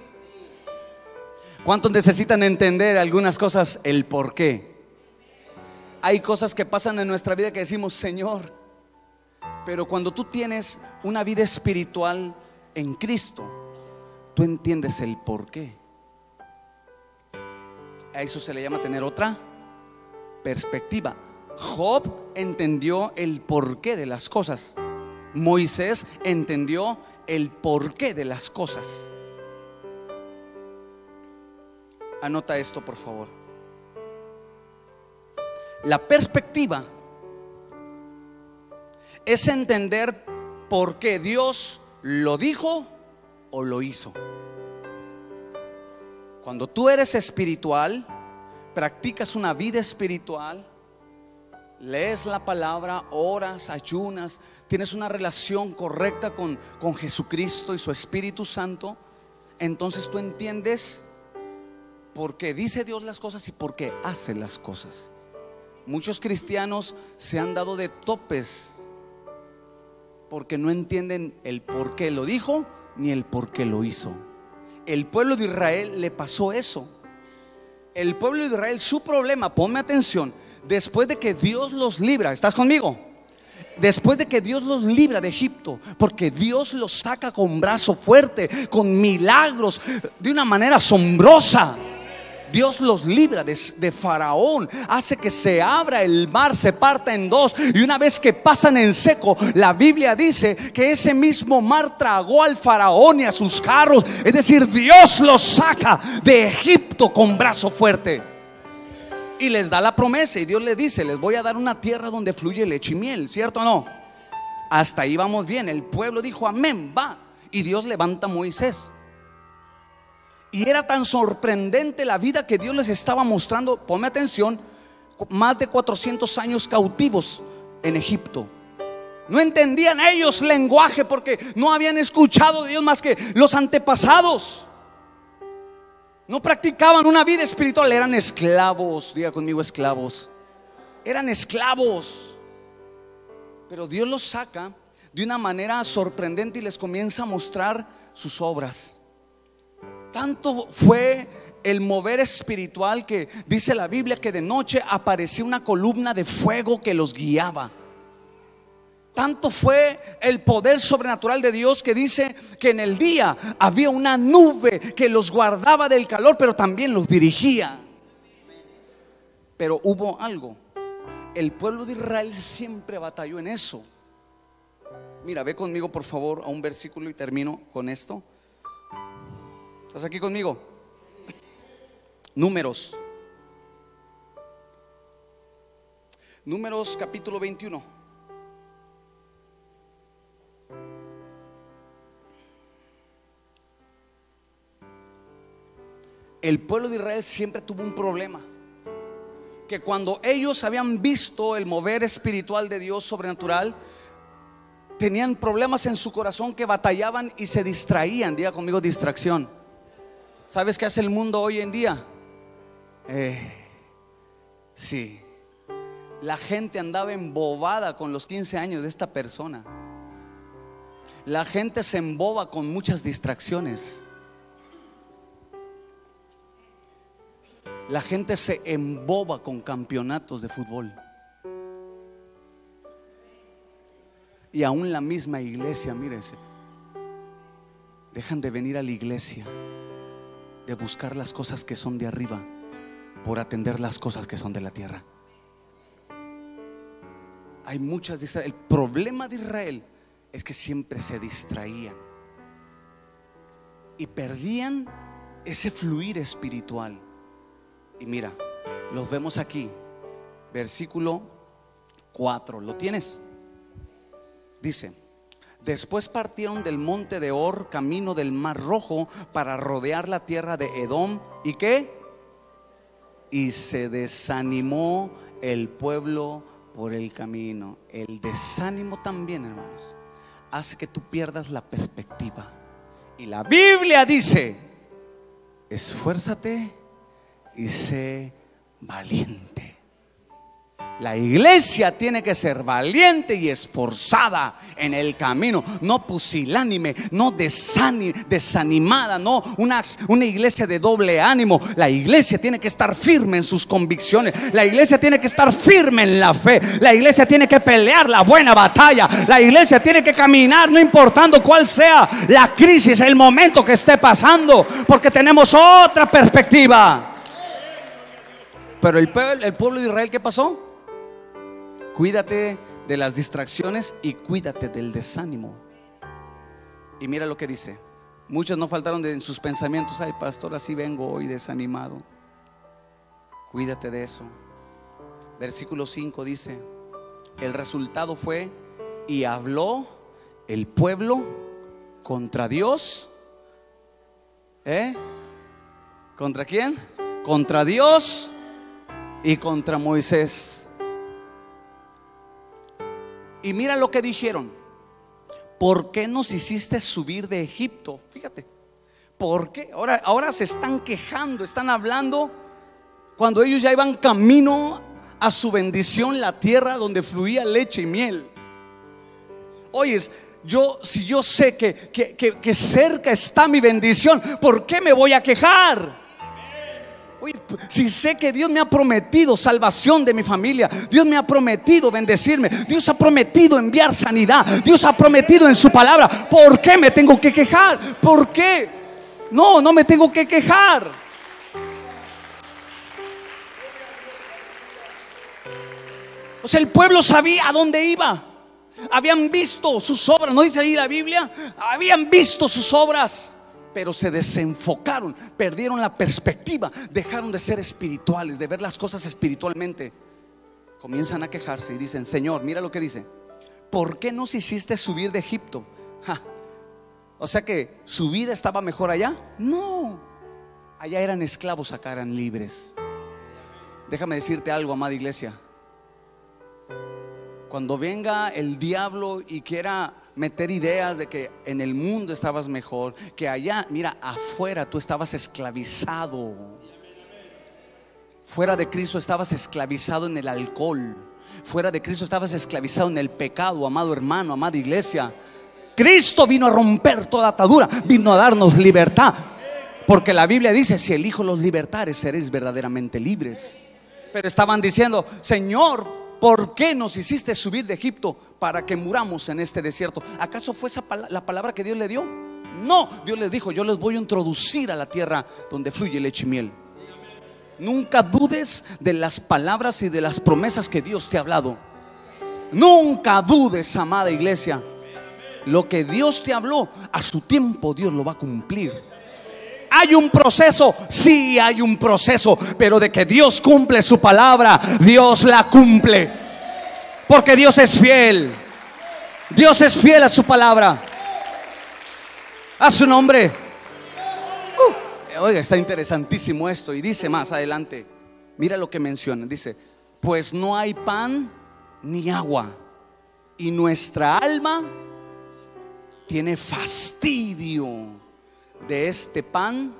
¿Cuántos necesitan entender algunas cosas, el por qué? Hay cosas que pasan en nuestra vida que decimos, Señor, pero cuando tú tienes una vida espiritual en Cristo, tú entiendes el por qué. A eso se le llama tener otra perspectiva. Job entendió el porqué de las cosas. Moisés entendió el porqué de las cosas. Anota esto, por favor. La perspectiva es entender por qué Dios lo dijo o lo hizo. Cuando tú eres espiritual, practicas una vida espiritual, lees la palabra, oras, ayunas, tienes una relación correcta con Jesucristo y su Espíritu Santo, entonces tú entiendes por qué dice Dios las cosas y por qué hace las cosas. Muchos cristianos se han dado de topes porque no entienden el por qué lo dijo ni el por qué lo hizo. El pueblo de Israel le pasó eso. El pueblo de Israel, su problema, ponme atención, después de que Dios los libra, ¿estás conmigo? Después de que Dios los libra de Egipto, porque Dios los saca con brazo fuerte, con milagros, de una manera asombrosa. Dios los libra de Faraón, hace que se abra el mar, se parta en dos, y una vez que pasan en seco, la Biblia dice que ese mismo mar tragó al Faraón y a sus carros. Es decir, Dios los saca de Egipto con brazo fuerte y les da la promesa, y Dios les dice: les voy a dar una tierra donde fluye leche y miel, ¿cierto o no? Hasta ahí vamos bien. El pueblo dijo amén, va, y Dios levanta a Moisés. Y era tan sorprendente la vida que Dios les estaba mostrando. Ponme atención, más de 400 años cautivos en Egipto. No entendían ellos lenguaje porque no habían escuchado de Dios más que los antepasados. No practicaban una vida espiritual, eran esclavos. Diga conmigo, esclavos. Eran esclavos. Pero Dios los saca de una manera sorprendente y les comienza a mostrar sus obras. Tanto fue el mover espiritual que dice la Biblia que de noche aparecía una columna de fuego que los guiaba. Tanto fue el poder sobrenatural de Dios que dice que en el día había una nube que los guardaba del calor, pero también los dirigía. Pero hubo algo: el pueblo de Israel siempre batalló en eso. Mira, ve conmigo por favor a un versículo y termino con esto. ¿Estás aquí conmigo? Números capítulo 21. El pueblo de Israel siempre tuvo un problema, que cuando ellos habían visto el mover espiritual de Dios sobrenatural, tenían problemas en su corazón, que batallaban y se distraían. Diga conmigo, distracción. ¿Sabes qué hace el mundo hoy en día? Sí, la gente andaba embobada con los 15 años de esta persona. La gente se emboba con muchas distracciones. La gente se emboba con campeonatos de fútbol. Y aún la misma iglesia, mírese, dejan de venir a la iglesia, de buscar las cosas que son de arriba por atender las cosas que son de la tierra. Hay muchas distracciones. El problema de Israel es que siempre se distraían y perdían ese fluir espiritual. Y mira, los vemos aquí, versículo 4. ¿Lo tienes? Dice: después partieron del monte de Hor, camino del mar Rojo, para rodear la tierra de Edom. ¿Y qué? Y se desanimó el pueblo por el camino. El desánimo también, hermanos, hace que tú pierdas la perspectiva. Y la Biblia dice: esfuérzate y sé valiente. La iglesia tiene que ser valiente y esforzada en el camino, no pusilánime, no desanimada, no una iglesia de doble ánimo. La iglesia tiene que estar firme en sus convicciones. La iglesia tiene que estar firme en la fe. La iglesia tiene que pelear la buena batalla. La iglesia tiene que caminar no importando cuál sea la crisis, el momento que esté pasando, porque tenemos otra perspectiva. Pero el pueblo de Israel, ¿qué pasó? Cuídate de las distracciones y cuídate del desánimo. Y mira lo que dice. Muchos no faltaron en sus pensamientos: ay, pastor, así vengo hoy desanimado. Cuídate de eso. Versículo 5 dice: el resultado fue: y habló el pueblo contra Dios. ¿Contra quién? Contra Dios y contra Moisés. Y mira lo que dijeron: ¿por qué nos hiciste subir de Egipto? Fíjate, ¿por qué? Ahora se están quejando, están hablando cuando ellos ya iban camino a su bendición, la tierra donde fluía leche y miel. Oyes, si yo sé que cerca está mi bendición, ¿por qué me voy a quejar? Si sé que Dios me ha prometido salvación de mi familia, Dios me ha prometido bendecirme, Dios ha prometido enviar sanidad, Dios ha prometido en su palabra, ¿por qué me tengo que quejar? ¿Por qué? No me tengo que quejar. O sea, el pueblo sabía a dónde iba. Habían visto sus obras, ¿no dice ahí la Biblia? Habían visto sus obras, pero se desenfocaron, perdieron la perspectiva, dejaron de ser espirituales, de ver las cosas espiritualmente. Comienzan a quejarse y dicen: Señor, mira lo que dice: ¿por qué nos hiciste subir de Egipto? O sea que su vida estaba mejor allá. No, allá eran esclavos, acá eran libres. Déjame decirte algo, amada iglesia. Cuando venga el diablo y quiera meter ideas de que en el mundo estabas mejor, que allá, mira, afuera tú estabas esclavizado. Fuera de Cristo estabas esclavizado en el alcohol. Fuera de Cristo estabas esclavizado en el pecado, amado hermano, amada iglesia. Cristo vino a romper toda atadura, vino a darnos libertad. Porque la Biblia dice: si el Hijo los libertare, seréis verdaderamente libres. Pero estaban diciendo: Señor, ¿por qué nos hiciste subir de Egipto para que muramos en este desierto? ¿Acaso fue esa la palabra que Dios le dio? No, Dios les dijo: yo les voy a introducir a la tierra donde fluye leche y miel. Nunca dudes de las palabras y de las promesas que Dios te ha hablado. Nunca dudes, amada iglesia. Lo que Dios te habló, a su tiempo Dios lo va a cumplir. ¿Hay un proceso? Sí, hay un proceso, pero de que Dios cumple su palabra, Dios la cumple, porque Dios es fiel. Dios es fiel a su palabra. A su nombre. Oiga, está interesantísimo esto. Y dice más adelante, mira lo que menciona. Dice: pues no hay pan ni agua, y nuestra alma tiene fastidio de este pan.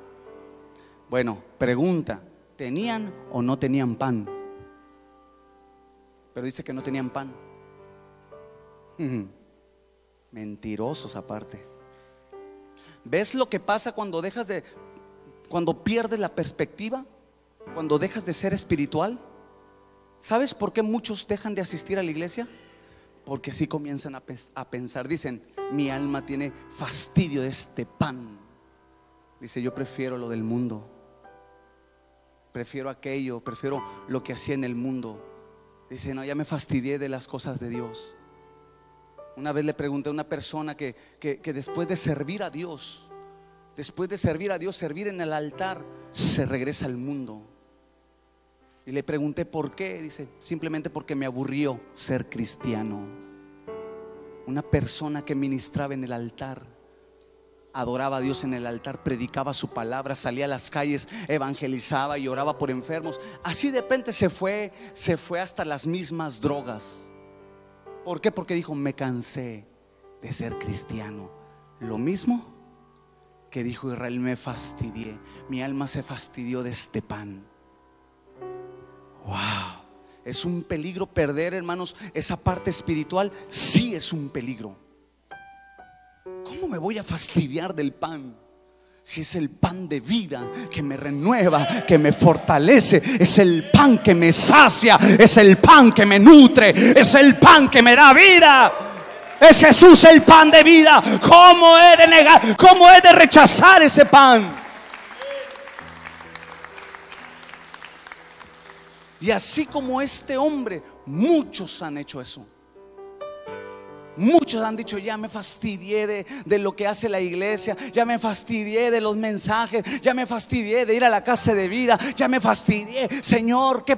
Bueno, pregunta: ¿tenían o no tenían pan? Pero dice que no tenían pan. Mentirosos aparte. ¿Ves lo que pasa cuando cuando pierdes la perspectiva? Cuando dejas de ser espiritual. ¿Sabes por qué muchos dejan de asistir a la iglesia? Porque así comienzan a pensar. Dicen: mi alma tiene fastidio de este pan. Dice: yo prefiero lo del mundo, prefiero aquello, prefiero lo que hacía en el mundo. Dice: no, ya me fastidié de las cosas de Dios. Una vez le pregunté a una persona que después de servir a Dios, servir en el altar, se regresa al mundo. Y le pregunté por qué. Dice: simplemente porque me aburrió ser cristiano. Una persona que ministraba en el altar adoraba a Dios en el altar, predicaba su palabra, salía a las calles, evangelizaba y oraba por enfermos. Así de repente se fue hasta las mismas drogas. ¿Por qué? Porque dijo: me cansé de ser cristiano. Lo mismo que dijo Israel: me fastidié, mi alma se fastidió de este pan. Wow, es un peligro perder, hermanos, esa parte espiritual. Sí, es un peligro. ¿Cómo me voy a fastidiar del pan? Si es el pan de vida que me renueva, que me fortalece, es el pan que me sacia, es el pan que me nutre, es el pan que me da vida. Es Jesús el pan de vida. ¿Cómo he de negar? ¿Cómo he de rechazar ese pan? Y así como este hombre, muchos han hecho eso. Muchos han dicho: ya me fastidié de lo que hace la iglesia, ya me fastidié de los mensajes, ya me fastidié de ir a la casa de vida, ya me fastidié, Señor, que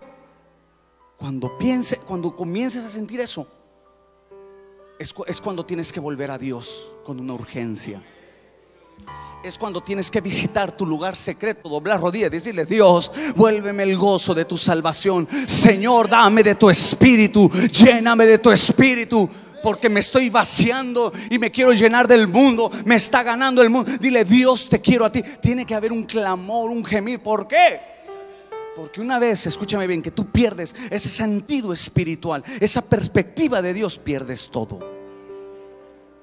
cuando comiences a sentir eso, es cuando tienes que volver a Dios con una urgencia. Es cuando tienes que visitar tu lugar secreto, doblar rodillas y decirle: Dios, vuélveme el gozo de tu salvación. Señor, dame de tu espíritu, lléname de tu espíritu, porque me estoy vaciando y me quiero llenar del mundo. Me está ganando el mundo. Dile: Dios, te quiero a ti. Tiene que haber un clamor, un gemir. ¿Por qué? Porque una vez, escúchame bien, que tú pierdes ese sentido espiritual, esa perspectiva de Dios, pierdes todo.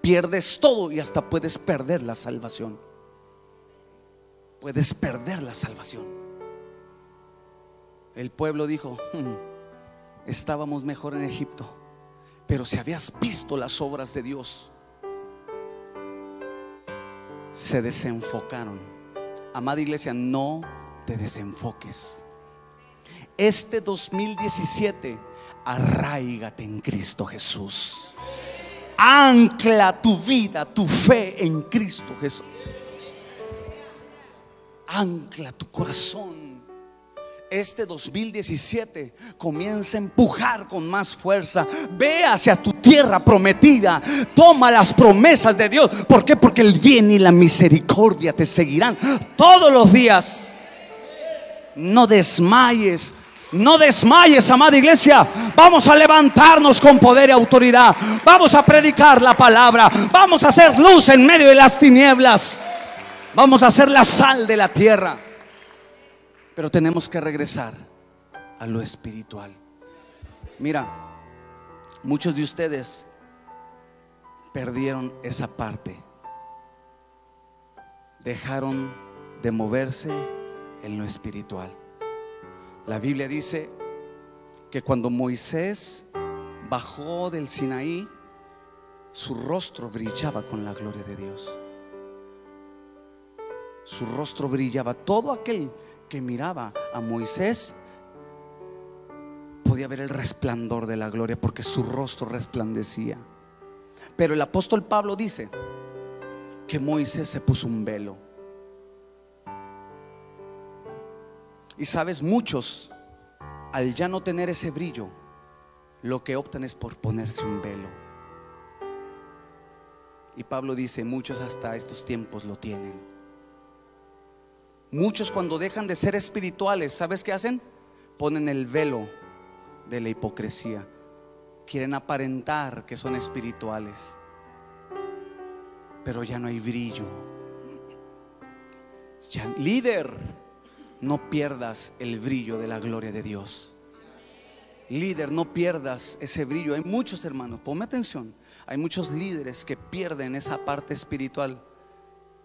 Pierdes todo y hasta puedes perder la salvación. Puedes perder la salvación. El pueblo dijo: estábamos mejor en Egipto. Pero si habías visto las obras de Dios, se desenfocaron. Amada iglesia, no te desenfoques. Este 2017, arráigate en Cristo Jesús. Ancla tu vida, tu fe en Cristo Jesús. Ancla tu corazón. Este 2017 comienza a empujar con más fuerza. Ve hacia tu tierra prometida. Toma las promesas de Dios. ¿Por qué? Porque el bien y la misericordia te seguirán todos los días. No desmayes. No desmayes, amada iglesia. Vamos a levantarnos con poder y autoridad. Vamos a predicar la palabra. Vamos a hacer luz en medio de las tinieblas. Vamos a hacer la sal de la tierra. Pero tenemos que regresar a lo espiritual. Mira, muchos de ustedes perdieron esa parte. Dejaron de moverse en lo espiritual. La Biblia dice que cuando Moisés bajó del Sinaí, su rostro brillaba con la gloria de Dios. Su rostro brillaba. Todo aquel que miraba a Moisés podía ver el resplandor de la gloria, porque su rostro resplandecía. Pero el apóstol Pablo dice que Moisés se puso un velo. Y sabes, muchos, al ya no tener ese brillo, lo que optan es por ponerse un velo. Y Pablo dice: muchos hasta estos tiempos lo tienen. Muchos, cuando dejan de ser espirituales, ¿sabes qué hacen? Ponen el velo de la hipocresía. Quieren aparentar que son espirituales, pero ya no hay brillo. Ya, líder, no pierdas el brillo de la gloria de Dios. Líder, no pierdas ese brillo. Hay muchos hermanos, ponme atención, hay muchos líderes que pierden esa parte espiritual.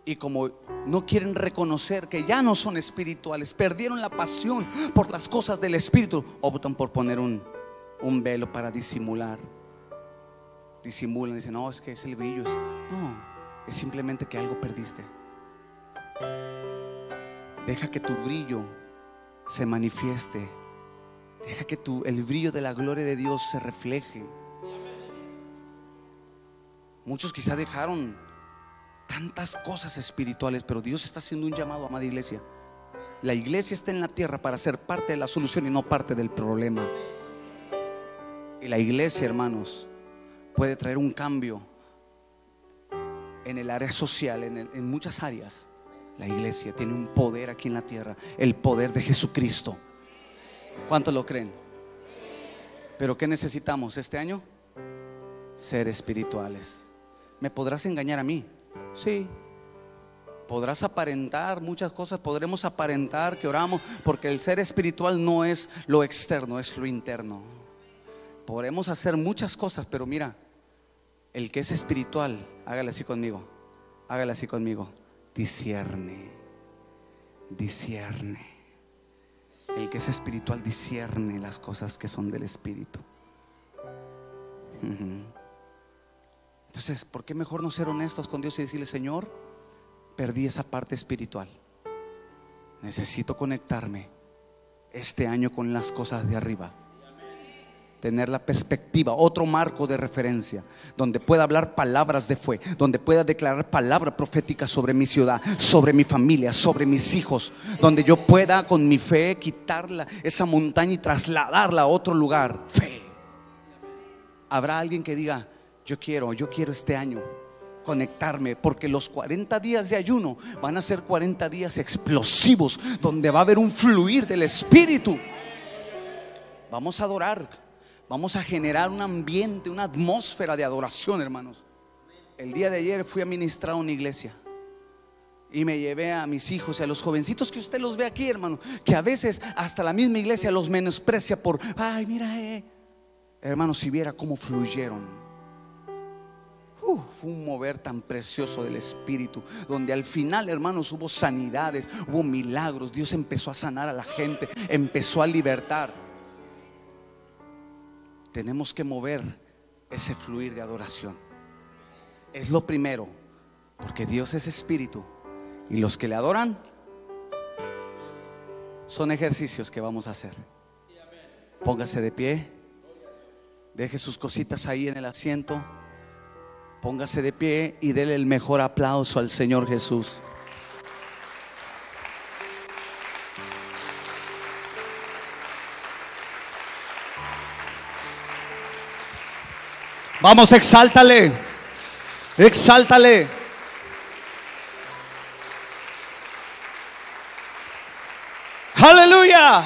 Y como no quieren reconocer que ya no son espirituales, perdieron la pasión por las cosas del espíritu, optan por poner un velo para disimular. Disimulan, dicen: no, es que es el brillo. No, es simplemente que algo perdiste. Deja que tu brillo se manifieste. Deja que el brillo de la gloria de Dios se refleje. Muchos quizá dejaron tantas cosas espirituales, pero Dios está haciendo un llamado, amada iglesia. La iglesia está en la tierra para ser parte de la solución y no parte del problema. Y la iglesia, hermanos, puede traer un cambio en el área social, en muchas áreas. La iglesia tiene un poder aquí en la tierra, el poder de Jesucristo. ¿Cuántos lo creen? Pero ¿qué necesitamos este año? Ser espirituales. ¿Me podrás engañar a mí? Sí. Podrás aparentar muchas cosas, podremos aparentar que oramos, porque el ser espiritual no es lo externo, es lo interno. Podremos hacer muchas cosas, pero mira, el que es espiritual, hágale así conmigo, hágale así conmigo, discierne, discierne. El que es espiritual discierne las cosas que son del espíritu. Entonces, ¿por qué mejor no ser honestos con Dios y decirle: Señor, perdí esa parte espiritual, necesito conectarme este año con las cosas de arriba? Tener la perspectiva, otro marco de referencia, donde pueda hablar palabras de fe, donde pueda declarar palabra profética sobre mi ciudad, sobre mi familia, sobre mis hijos, donde yo pueda con mi fe quitarla, esa montaña, y trasladarla a otro lugar. Fe. Habrá alguien que diga: yo quiero este año conectarme, porque los 40 días de ayuno van a ser 40 días explosivos, donde va a haber un fluir del Espíritu. Vamos a adorar. Vamos a generar un ambiente, una atmósfera de adoración, hermanos. El día de ayer fui a ministrar a una iglesia y me llevé a mis hijos y a los jovencitos que usted los ve aquí, hermano, que a veces hasta la misma iglesia los menosprecia por: ay, mira, hermano, si viera cómo fluyeron. Fue un mover tan precioso del Espíritu, donde al final, hermanos, hubo sanidades, hubo milagros. Dios empezó a sanar a la gente, empezó a libertar. Tenemos que mover ese fluir de adoración. Es lo primero, porque Dios es espíritu, y los que le adoran son ejercicios que vamos a hacer. Póngase de pie, deje sus cositas ahí en el asiento, póngase de pie y dele el mejor aplauso al Señor Jesús. Vamos, exáltale, exáltale. Aleluya.